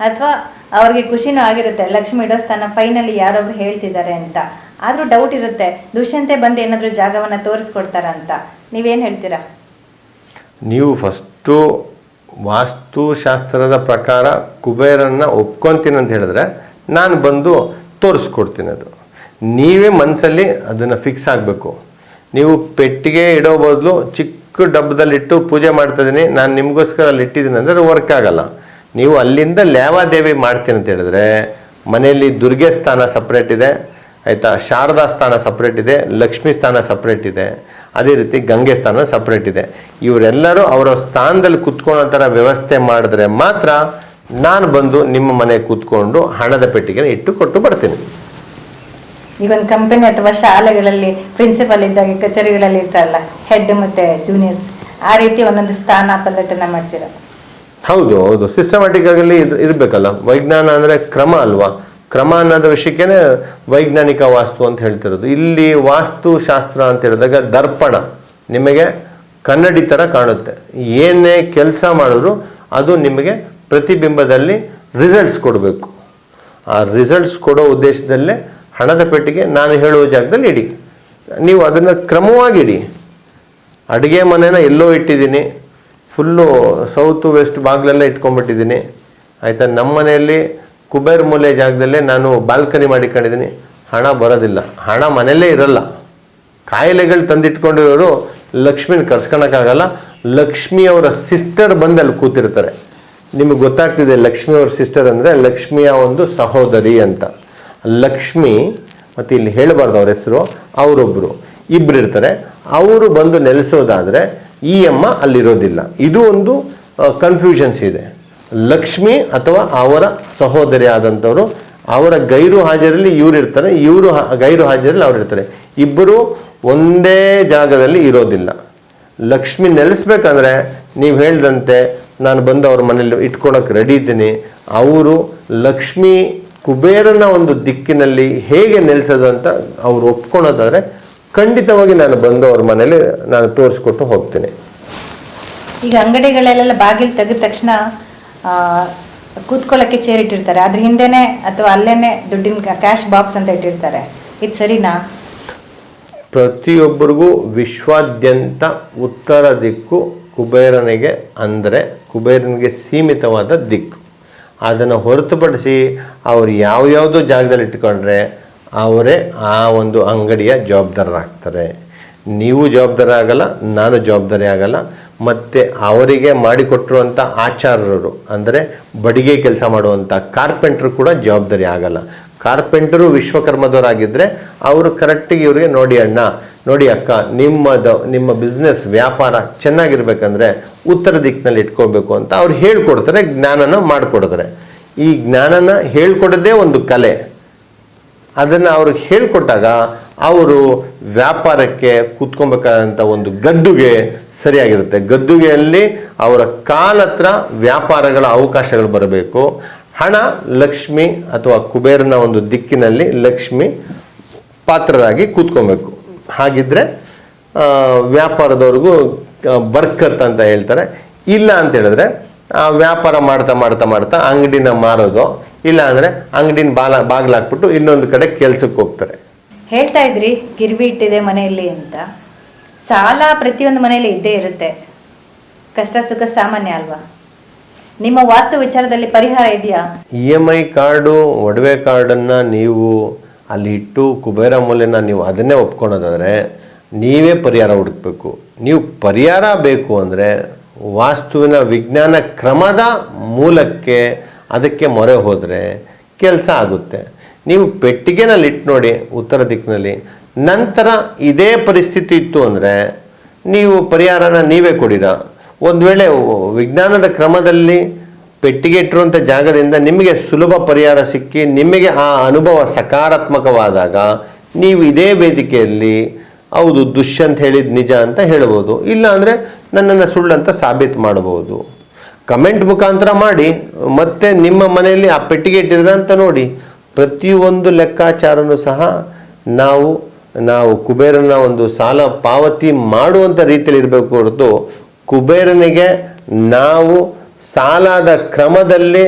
ಅಥವಾ ಅವ್ರಿಗೆ ಖುಷಿನೂ ಆಗಿರುತ್ತೆ ಲಕ್ಷ್ಮಿ ಇಡೋ ಸ್ಥಾನ ಫೈನಲಿ ಯಾರೊಬ್ರು ಹೇಳ್ತಿದ್ದಾರೆ ಅಂತ. ಆದರೂ ಡೌಟ್ ಇರುತ್ತೆ, ದುಷ್ಯಂತೆ ಬಂದು ಏನಾದರೂ ಜಾಗವನ್ನು ತೋರಿಸ್ಕೊಡ್ತಾರ ಅಂತ. ನೀವೇನು ಹೇಳ್ತೀರಾ? ನೀವು ಫಸ್ಟು ವಾಸ್ತುಶಾಸ್ತ್ರದ ಪ್ರಕಾರ ಕುಬೇರನ್ನ ಒಪ್ಕೊತೀನಿ ಅಂತ ಹೇಳಿದ್ರೆ ನಾನು ಬಂದು ತೋರಿಸ್ಕೊಡ್ತೀನಿ. ಅದು ನೀವೇ ಮನಸ್ಸಲ್ಲಿ ಅದನ್ನು ಫಿಕ್ಸ್ ಆಗಬೇಕು. ನೀವು ಪೆಟ್ಟಿಗೆ ಇಡೋ ಬದಲು ಚಿಕ್ಕ ಡಬ್ಬದಲ್ಲಿಟ್ಟು ಪೂಜೆ ಮಾಡ್ತಿದ್ದೀನಿ, ನಾನು ನಿಮಗೋಸ್ಕರ ಅಲ್ಲಿ ಇಟ್ಟಿದ್ದೀನಿ ಅಂದರೆ ವರ್ಕ್ ಆಗಲ್ಲ. ನೀವು ಅಲ್ಲಿಂದ ಲೇವಾದೇವಿ ಮಾಡ್ತೀನಿ ಅಂತ ಹೇಳಿದ್ರೆ ಮನೆಯಲ್ಲಿ ದುರ್ಗೆ ಸ್ಥಾನ ಸಪ್ರೇಟ್ ಇದೆ, ಆಯಿತಾ, ಶಾರದಾ ಸ್ಥಾನ ಸಪ್ರೇಟ್ ಇದೆ, ಲಕ್ಷ್ಮೀ ಸ್ಥಾನ ಸಪ್ರೇಟ್ ಇದೆ, ಅದೇ ರೀತಿ ಗಂಗೆ ಸ್ಥಾನ ಸಪ್ರೇಟ್ ಇದೆ. ಇವರೆಲ್ಲರೂ ಅವರ ಸ್ಥಾನದಲ್ಲಿ ಕುತ್ಕೊಳ್ಳೋ ಥರ ವ್ಯವಸ್ಥೆ ಮಾಡಿದ್ರೆ ಮಾತ್ರ ನಾನು ಬಂದು ನಿಮ್ಮ ಮನೆ ಕೂತ್ಕೊಂಡು ಹಣದ ಪೆಟ್ಟಿಗೆನ ಇಟ್ಟು ಕೊಟ್ಟು ಬರ್ತೀನಿ. ಈಗ ಒಂದು ಕಂಪನಿ ಅಥವಾ ಶಾಲೆಗಳಲ್ಲಿ ಪ್ರಿನ್ಸಿಪಲ್ ಇದ್ದಾಗ ಕಚೇರಿಗಳಲ್ಲಿ ಇರ್ತಾರಲ್ಲ, ಹೆಡ್ ಮತ್ತು ಜೂನಿಯರ್ಸ್, ಆ ರೀತಿ ಒಂದೊಂದು ಸ್ಥಾನ ಪಲ್ಲಟನ ಮಾಡ್ತೀರಾ? ಹೌದು ಹೌದು, ಸಿಸ್ಟಮ್ಯಾಟಿಕ್ ಆಗಿ ಇರಬೇಕಲ್ಲ. ವೈಜ್ಞಾನ ಅಂದರೆ ಕ್ರಮ ಅಲ್ವಾ? ಕ್ರಮ ಅನ್ನೋದ ವಿಷಯಕ್ಕೇ ವೈಜ್ಞಾನಿಕ ವಾಸ್ತು ಅಂತ ಹೇಳ್ತಿರೋದು. ಇಲ್ಲಿ ವಾಸ್ತುಶಾಸ್ತ್ರ ಅಂತ ಹೇಳಿದಾಗ ದರ್ಪಣ ನಿಮಗೆ ಕನ್ನಡಿ ಥರ ಕಾಣುತ್ತೆ. ಏನೇ ಕೆಲಸ ಮಾಡಿದ್ರು ಅದು ನಿಮಗೆ ಪ್ರತಿಬಿಂಬದಲ್ಲಿ ರಿಸಲ್ಟ್ಸ್ ಕೊಡಬೇಕು. ಆ ರಿಸಲ್ಟ್ಸ್ ಕೊಡೋ ಉದ್ದೇಶದಲ್ಲೇ ಹಣದ ಪೆಟ್ಟಿಗೆ ನಾನು ಹೇಳುವ ಜಾಗದಲ್ಲಿ ಇಡಿ. ನೀವು ಅದನ್ನು ಕ್ರಮವಾಗಿ ಇಡಿ. ಅಡುಗೆ ಮನೆನ ಎಲ್ಲೋ ಇಟ್ಟಿದ್ದೀನಿ, ಫುಲ್ಲು ಸೌತು ವೆಸ್ಟ್ ಬಾಗಿಲೆಲ್ಲ ಇಟ್ಕೊಂಡ್ಬಿಟ್ಟಿದ್ದೀನಿ, ಆಯಿತಾ. ನಮ್ಮ ಮನೆಯಲ್ಲಿ ಕುಬೇರ್ ಮೂಲೆ ಜಾಗದಲ್ಲೇ ನಾನು ಬಾಲ್ಕನಿ ಮಾಡಿಕೊಂಡಿದ್ದೀನಿ. ಹಣ ಬರೋದಿಲ್ಲ, ಹಣ ಮನೆಯಲ್ಲೇ ಇರಲ್ಲ. ಕಾಯಿಲೆಗಳು ತಂದಿಟ್ಕೊಂಡಿರೋರು ಲಕ್ಷ್ಮಿನ ಕರ್ಸ್ಕೊಳಕ್ಕಾಗಲ್ಲ. ಲಕ್ಷ್ಮಿಯವರ ಸಿಸ್ಟರ್ ಬಂದು ಅಲ್ಲಿ ಕೂತಿರ್ತಾರೆ. ನಿಮಗೆ ಗೊತ್ತಾಗ್ತಿದೆ ಲಕ್ಷ್ಮಿಯವ್ರ ಸಿಸ್ಟರ್ ಅಂದರೆ ಲಕ್ಷ್ಮಿಯ ಒಂದು ಸಹೋದರಿ ಅಂತ. ಲಕ್ಷ್ಮಿ ಮತ್ತು ಇಲ್ಲಿ ಹೇಳಬಾರ್ದು ಅವ್ರ ಹೆಸರು, ಅವರೊಬ್ಬರು ಇಬ್ಬರು ಇರ್ತಾರೆ. ಅವರು ಬಂದು ನೆಲೆಸೋದಾದರೆ ಈ ಅಮ್ಮ ಅಲ್ಲಿರೋದಿಲ್ಲ. ಇದು ಒಂದು ಕನ್ಫ್ಯೂಷನ್ಸ್ ಇದೆ. ಲಕ್ಷ್ಮಿ ಅಥವಾ ಅವರ ಸಹೋದರಿ ಆದಂಥವರು ಅವರ ಗೈರು ಹಾಜರಲ್ಲಿ ಇವರು ಇರ್ತಾರೆ, ಇವರು ಗೈರು ಹಾಜರಲ್ಲಿ ಅವ್ರು ಇರ್ತಾರೆ. ಇಬ್ಬರು ಒಂದೇ ಜಾಗದಲ್ಲಿ ಇರೋದಿಲ್ಲ. ಲಕ್ಷ್ಮಿ ನೆಲೆಸ್ಬೇಕಂದ್ರೆ ನೀವು ಹೇಳ್ದಂತೆ ನಾನು ಬಂದು ಅವ್ರ ಮನೇಲಿ ಇಟ್ಕೊಳಕ್ಕೆ ರೆಡಿ ಇದ್ದೀನಿ. ಅವರು ಲಕ್ಷ್ಮಿ ಕುಬೇರನ ಒಂದು ದಿಕ್ಕಿನಲ್ಲಿ ಹೇಗೆ ನೆಲೆಸೋದು ಅಂತ ಅವ್ರು ಒಪ್ಕೊಳೋದಾದರೆ ಖಂಡಿತವಾಗಿ ನಾನು ಬಂದು ಅವ್ರ ಮನೇಲಿ ನಾನು ತೋರಿಸ್ಕೊಟ್ಟು ಹೋಗ್ತೀನಿ. ಈಗ ಅಂಗಡಿಗಳಲ್ಲೆಲ್ಲ ಬಾಗಿಲು ತೆಗೆದ ತಕ್ಷಣ ಕೂತ್ಕೊಳ್ಳೋಕ್ಕೆ ಚೇರ್ ಇಟ್ಟಿರ್ತಾರೆ, ಅದ್ರ ಹಿಂದೆನೆ ಅಥವಾ ಅಲ್ಲೇನೆ ದುಡ್ಡಿನ ಕ್ಯಾಶ್ ಬಾಕ್ಸ್ ಅಂತ ಇಟ್ಟಿರ್ತಾರೆ. ಇದು ಸರಿನಾ? ಪ್ರತಿಯೊಬ್ಬರಿಗೂ ವಿಶ್ವಾದ್ಯಂತ ಉತ್ತರ ದಿಕ್ಕು ಕುಬೇರನಿಗೆ ಅಂದರೆ ಕುಬೇರನಿಗೆ ಸೀಮಿತವಾದ ದಿಕ್ಕು. ಅದನ್ನು ಹೊರತುಪಡಿಸಿ ಅವರು ಯಾವ್ಯಾವುದೋ ಜಾಗದಲ್ಲಿ ಇಟ್ಕೊಂಡ್ರೆ ಅವರೇ ಆ ಒಂದು ಅಂಗಡಿಯ ಜವಾಬ್ದಾರರಾಗ್ತಾರೆ. ನೀವು ಜವಾಬ್ದಾರಿ ಆಗಲ್ಲ, ನಾನು ಜವಾಬ್ದಾರಿ ಆಗಲ್ಲ. ಮತ್ತು ಅವರಿಗೆ ಮಾಡಿಕೊಟ್ಟಿರುವಂಥ ಆಚಾರ್ಯರು ಅಂದರೆ ಬಡಿಗೆ ಕೆಲಸ ಮಾಡುವಂಥ ಕಾರ್ಪೆಂಟ್ರು ಕೂಡ ಜವಾಬ್ದಾರಿ ಆಗಲ್ಲ. ಕಾರ್ಪೆಂಟರು ವಿಶ್ವಕರ್ಮದವರಾಗಿದ್ದರೆ ಅವರು ಕರೆಕ್ಟಿಗೆ ಇವರಿಗೆ ನೋಡಿ ಅಣ್ಣ, ನೋಡಿ ಅಕ್ಕ, ನಿಮ್ಮ ಬಿಸ್ನೆಸ್ ವ್ಯಾಪಾರ ಚೆನ್ನಾಗಿರ್ಬೇಕಂದ್ರೆ ಉತ್ತರ ದಿಕ್ಕಿನಲ್ಲಿ ಇಟ್ಕೋಬೇಕು ಅಂತ ಅವ್ರು ಹೇಳ್ಕೊಡ್ತಾರೆ, ಜ್ಞಾನನ ಮಾಡಿಕೊಡ್ತಾರೆ. ಈ ಜ್ಞಾನನ ಹೇಳ್ಕೊಡೋದೇ ಒಂದು ಕಲೆ. ಅದನ್ನು ಅವ್ರಿಗೆ ಹೇಳ್ಕೊಟ್ಟಾಗ ಅವರು ವ್ಯಾಪಾರಕ್ಕೆ ಕೂತ್ಕೊಬೇಕಾದಂಥ ಒಂದು ಗದ್ದುಗೆ ಸರಿಯಾಗಿರುತ್ತೆ. ಗದ್ದುಗೆಯಲ್ಲಿ ಅವರ ಕಾಲ ಹತ್ರ ವ್ಯಾಪಾರಗಳ ಅವಕಾಶಗಳು ಬರಬೇಕು. ಹಣ ಲಕ್ಷ್ಮಿ ಅಥವಾ ಕುಬೇರನ ಒಂದು ದಿಕ್ಕಿನಲ್ಲಿ ಲಕ್ಷ್ಮಿ ಪಾತ್ರರಾಗಿ ಕೂತ್ಕೊಬೇಕು. ಹಾಗಿದ್ರೆ ವ್ಯಾಪಾರದವ್ರಿಗೂ ಬರ್ಕತ್ ಅಂತ ಹೇಳ್ತಾರೆ. ಇಲ್ಲ ಅಂತ ಹೇಳಿದ್ರೆ ವ್ಯಾಪಾರ ಮಾಡ್ತಾ ಮಾಡ್ತಾ ಮಾಡ್ತಾ ಅಂಗಡಿನ ಮಾರೋದು, ಇಲ್ಲ ಅಂದರೆ ಅಂಗಡಿನ ಬಾಗಿಲಾಕ್ಬಿಟ್ಟು ಇನ್ನೊಂದು ಕಡೆ ಕೆಲ್ಸಕ್ಕೆ ಹೋಗ್ತಾರೆ. ಹೇಳ್ತಾ ಇದ್ರಿ ಗಿರ್ವಿ ಇಟ್ಟಿದೆ ಮನೆಯಲ್ಲಿ ಅಂತ. ಸಾಲ ಪ್ರತಿಯೊಂದು ಮನೆಯಲ್ಲಿ ಇದ್ದೇ ಇರುತ್ತೆ, ಕಷ್ಟ ಸುಖ ಸಾಮಾನ್ಯ ಅಲ್ವಾ? ನಿಮ್ಮ ವಾಸ್ತು ವಿಚಾರದಲ್ಲಿ ಪರಿಹಾರ ಇದೆಯಾ? EMI ಕಾರ್ಡು, ಒಡವೆ ಕಾರ್ಡನ್ನು ನೀವು ಅಲ್ಲಿ ಇಟ್ಟು ಕುಬೇರ ಮೂಲೆನ ನೀವು ಅದನ್ನೇ ಒಪ್ಕೊಳೋದಾದರೆ ನೀವೇ ಪರಿಹಾರ ಹುಡುಕಬೇಕು. ನೀವು ಪರಿಹಾರ ಬೇಕು ಅಂದರೆ ವಾಸ್ತುವಿನ ವಿಜ್ಞಾನ ಕ್ರಮದ ಮೂಲಕ್ಕೆ ಅದಕ್ಕೆ ಮೊರೆ ಹೋದರೆ ಕೆಲಸ ಆಗುತ್ತೆ. ನೀವು ಪೆಟ್ಟಿಗೆನಲ್ಲಿ ಇಟ್ಟು ನೋಡಿ ಉತ್ತರ ದಿಕ್ಕಿನಲ್ಲಿ, ನಂತರ ಇದೇ ಪರಿಸ್ಥಿತಿ ಇತ್ತು ಅಂದರೆ ನೀವು ಪರಿಹಾರನ ನೀವೇ ಕೊಡಿರ. ಒಂದು ವೇಳೆ ವಿಜ್ಞಾನದ ಕ್ರಮದಲ್ಲಿ ಪೆಟ್ಟಿಗೆ ಇಟ್ಟಿರುವಂಥ ಜಾಗದಿಂದ ನಿಮಗೆ ಸುಲಭ ಪರಿಹಾರ ಸಿಕ್ಕಿ ನಿಮಗೆ ಆ ಅನುಭವ ಸಕಾರಾತ್ಮಕವಾದಾಗ ನೀವು ಇದೇ ವೇದಿಕೆಯಲ್ಲಿ ಹೌದು ದುಷ್ಯಂತ್ ಹೇಳಿದ ನಿಜ ಅಂತ ಹೇಳ್ಬೋದು, ಇಲ್ಲ ಅಂದರೆ ನನ್ನನ್ನು ಸುಳ್ಳಂತ ಸಾಬೀತು ಮಾಡ್ಬೋದು. ಕಮೆಂಟ್ ಮುಖಾಂತರ ಮಾಡಿ, ಮತ್ತೆ ನಿಮ್ಮ ಮನೆಯಲ್ಲಿ ಆ ಪೆಟ್ಟಿಗೆ ಇಟ್ಟಿದ್ರೆ ಅಂತ ನೋಡಿ. ಪ್ರತಿಯೊಂದು ಲೆಕ್ಕಾಚಾರನೂ ಸಹ ನಾವು ಕುಬೇರನ ಒಂದು ಸಾಲ ಪಾವತಿ ಮಾಡುವಂಥ ರೀತಿಯಲ್ಲಿ ಇರಬೇಕು ಹೊರತು ಕುಬೇರನಿಗೆ ನಾವು ಸಾಲದ ಕ್ರಮದಲ್ಲಿ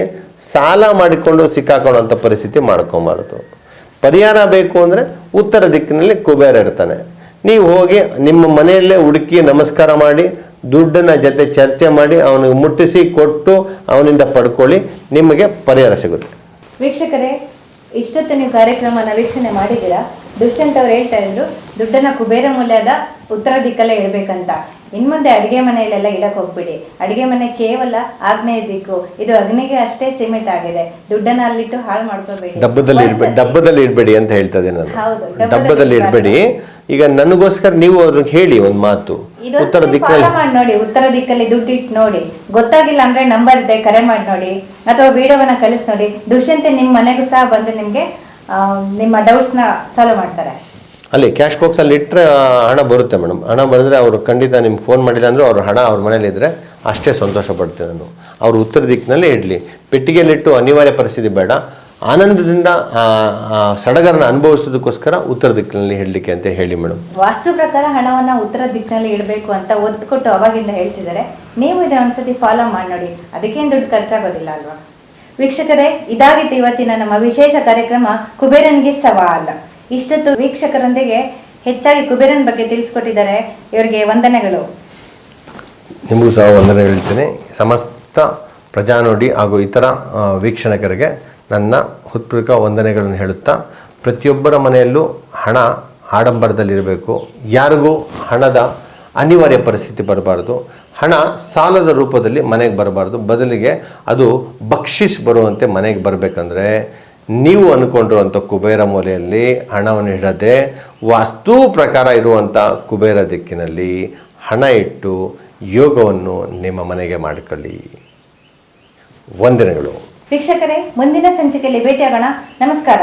ಸಾಲ ಮಾಡಿಕೊಂಡು ಸಿಕ್ಕಾಕೊಳ್ಳೋಂಥ ಪರಿಸ್ಥಿತಿ ಮಾಡ್ಕೊಬಾರ್ದು. ಪರಿಹಾರ ಬೇಕು ಅಂದರೆ ಉತ್ತರ ದಿಕ್ಕಿನಲ್ಲಿ ಕುಬೇರ ಇರ್ತಾನೆ. ನೀವು ಹೋಗಿ ನಿಮ್ಮ ಮನೆಯಲ್ಲೇ ಹುಡುಕಿ ನಮಸ್ಕಾರ ಮಾಡಿ ದುಡ್ಡನ್ನ ಜೊತೆ ಚರ್ಚೆ ಮಾಡಿ ಅವನಿಗೆ ಮುಟ್ಟಿಸಿ ಕೊಟ್ಟು ಅವನಿಂದ ಪಡ್ಕೊಳ್ಳಿ, ನಿಮಗೆ ಪರಿಹಾರ ಸಿಗುತ್ತೆ. ವೀಕ್ಷಕರೇ, ಇಷ್ಟೊತ್ತು ನೀವು ಕಾರ್ಯಕ್ರಮನ ವೀಕ್ಷಣೆ ಮಾಡಿದ್ದೀರಾ. ದುಷ್ಯಂತ್ ಅವ್ರು ಹೇಳ್ತಾ ಇದ್ರು ದುಡ್ಡನ್ನ ಕುಬೇರ ಮೂಲ್ಯದ ಉತ್ತರ ದಿಕ್ಕಲ್ಲೇ ಇಡಬೇಕಂತ. ಇನ್ಮುಂದೆ ಅಡುಗೆ ಮನೆಯಲ್ಲೆಲ್ಲ ಇಡಕ್ ಹೋಗ್ಬಿಡಿ. ಅಡುಗೆ ಮನೆ ಕೇವಲ ಆಗ್ನೇಯ ದಿಕ್ಕು, ಇದು ಅಗ್ನಿಗೆ ಅಷ್ಟೇ ಸೀಮಿತ ಆಗಿದೆ. ದುಡ್ಡನ್ನ ಅಲ್ಲಿಟ್ಟು ಹಾಳು ಮಾಡ್ಕೋಬೇಡಿ. ಡಬ್ಬದಲ್ಲಿ ಇಡಬೇಡಿ ಅಂತ ಹೇಳ್ತದೆ ನಾನು. ಹೌದು, ಡಬ್ಬದಲ್ಲಿ ಇಡಬೇಡಿ. ಈಗ ನನಗೋಸ್ಕರ ನೀವು ಅವ್ರಿಗೆ ಹೇಳಿ ಒಂದು ಮಾತು, ಉತ್ತರ ದಿಕ್ಕಲ್ಲಿ ಮಾಡಿ ನೋಡಿ, ಉತ್ತರ ದಿಕ್ಕಲ್ಲಿ ದುಡ್ಡು ಇಟ್ಟು ನೋಡಿ. ಗೊತ್ತಾಗಿಲ್ಲ ಅಂದ್ರೆ ನಂಬರ್ ಇದೆ, ಕರೆ ಮಾಡಿ ನೋಡಿ ಅಥವಾ ವಿಡಿಯೋವನ್ನ ಕಳಿಸಿ ನೋಡಿ. ದುಷ್ಯಂತೆ ನಿಮ್ಮ ಮನೆಗೂ ಸಹ ಬಂದು ನಿಮ್ಗೆ ನಿಮ್ಮ ಡೌಟ್ಸ್ನ ಸಾಲ್ವ್ ಮಾಡ್ತಾರೆ. ಅಲ್ಲಿ ಕ್ಯಾಶ್ ಬಾಕ್ಸಲ್ಲಿ ಇಟ್ಟರೆ ಹಣ ಬರುತ್ತೆ ಮೇಡಮ್. ಹಣ ಬರೆದ್ರೆ ಅವರು ಖಂಡಿತ ನಿಮ್ಗೆ ಫೋನ್ ಮಾಡಿಲ್ಲ ಅಂದರೂ ಅವ್ರ ಹಣ ಅವ್ರ ಮನೇಲಿ ಇದ್ದರೆ ಅಷ್ಟೇ ಸಂತೋಷ ಪಡ್ತೇನೆ ನಾನು. ಅವರು ಉತ್ತರ ದಿಕ್ಕಿನಲ್ಲೇ ಇಡಲಿ, ಪೆಟ್ಟಿಗೆಯಲ್ಲಿಟ್ಟು ಅನಿವಾರ್ಯ ಪರಿಸ್ಥಿತಿ ಬೇಡ. ಆನಂದದಿಂದ ಸಡಗರನ ಅನುಭವಿಸೋದಕ್ಕೋಸ್ಕರ ಉತ್ತರ ದಿಕ್ಕಿನಲ್ಲಿ ಇಡಲಿಕ್ಕೆ ಅಂತ ಹೇಳಿ ಮೇಡಮ್. ವಾಸ್ತು ಪ್ರಕಾರ ಹಣವನ್ನ ಉತ್ತರ ದಿಕ್ಕಿನಲ್ಲಿ ಇಡಬೇಕು ಅಂತ ಒತ್ತು ಕೊಟ್ಟು ಅವಾಗಿಂದ ಹೇಳ್ತಿದ್ದಾರೆ. ನೀವು ಇದನ್ನ ಒಂದ್ಸತಿ ಫಾಲೋ ಮಾಡಿ ನೋಡಿ, ಅದಕ್ಕೇನು ದುಡ್ಡು ಖರ್ಚಾಗೋದಿಲ್ಲ ಅಲ್ವಾ? ವೀಕ್ಷಕರೇ, ಇದಾಗಿತ್ತು ಇವತ್ತಿನ ನಮ್ಮ ವಿಶೇಷ ಕಾರ್ಯಕ್ರಮ ಕುಬೇರನಿಗೆ ಸವಾಲ್. ಇಷ್ಟೊತ್ತು ವೀಕ್ಷಕರೊಂದಿಗೆ ಹೆಚ್ಚಾಗಿ ಕುಬೇರನ ಬಗ್ಗೆ ತಿಳಿಸ್ಕೊಟ್ಟಿದ್ದಾರೆ. ಇವರಿಗೆ ವಂದನೆಗಳು. ನಿಮಗೂ ಸಹ ವಂದನೆ ಹೇಳ್ತೀನಿ. ಸಮಸ್ತ ಪ್ರಜಾನುಡಿ ಹಾಗೂ ಇತರ ವೀಕ್ಷಣಕರಿಗೆ ನನ್ನ ಹೃತ್ಪೂರ್ವಕ ವಂದನೆಗಳನ್ನು ಹೇಳುತ್ತಾ, ಪ್ರತಿಯೊಬ್ಬರ ಮನೆಯಲ್ಲೂ ಹಣ ಆಡಂಬರದಲ್ಲಿರಬೇಕು. ಯಾರಿಗೂ ಹಣದ ಅನಿವಾರ್ಯ ಪರಿಸ್ಥಿತಿ ಬರಬಾರ್ದು. ಹಣ ಸಾಲದ ರೂಪದಲ್ಲಿ ಮನೆಗೆ ಬರಬಾರ್ದು. ಬದಲಿಗೆ ಅದು ಬಕ್ಷಿಸ್ ಬರುವಂತೆ ಮನೆಗೆ ಬರಬೇಕಂದ್ರೆ ನೀವು ಅಂದ್ಕೊಂಡಿರುವಂಥ ಕುಬೇರ ಮೂಲೆಯಲ್ಲಿ ಹಣವನ್ನು ಇಡದೆ ವಾಸ್ತು ಪ್ರಕಾರ ಇರುವಂಥ ಕುಬೇರ ದಿಕ್ಕಿನಲ್ಲಿ ಹಣ ಇಟ್ಟು ಯೋಗವನ್ನು ನಿಮ್ಮ ಮನೆಗೆ ಮಾಡಿಕೊಳ್ಳಿ. ವಂದನೆಗಳು. ವೀಕ್ಷಕರೇ, ಮುಂದಿನ ಸಂಚಿಕೆಯಲ್ಲಿ ಭೇಟಿಯಾಗೋಣ. ನಮಸ್ಕಾರ.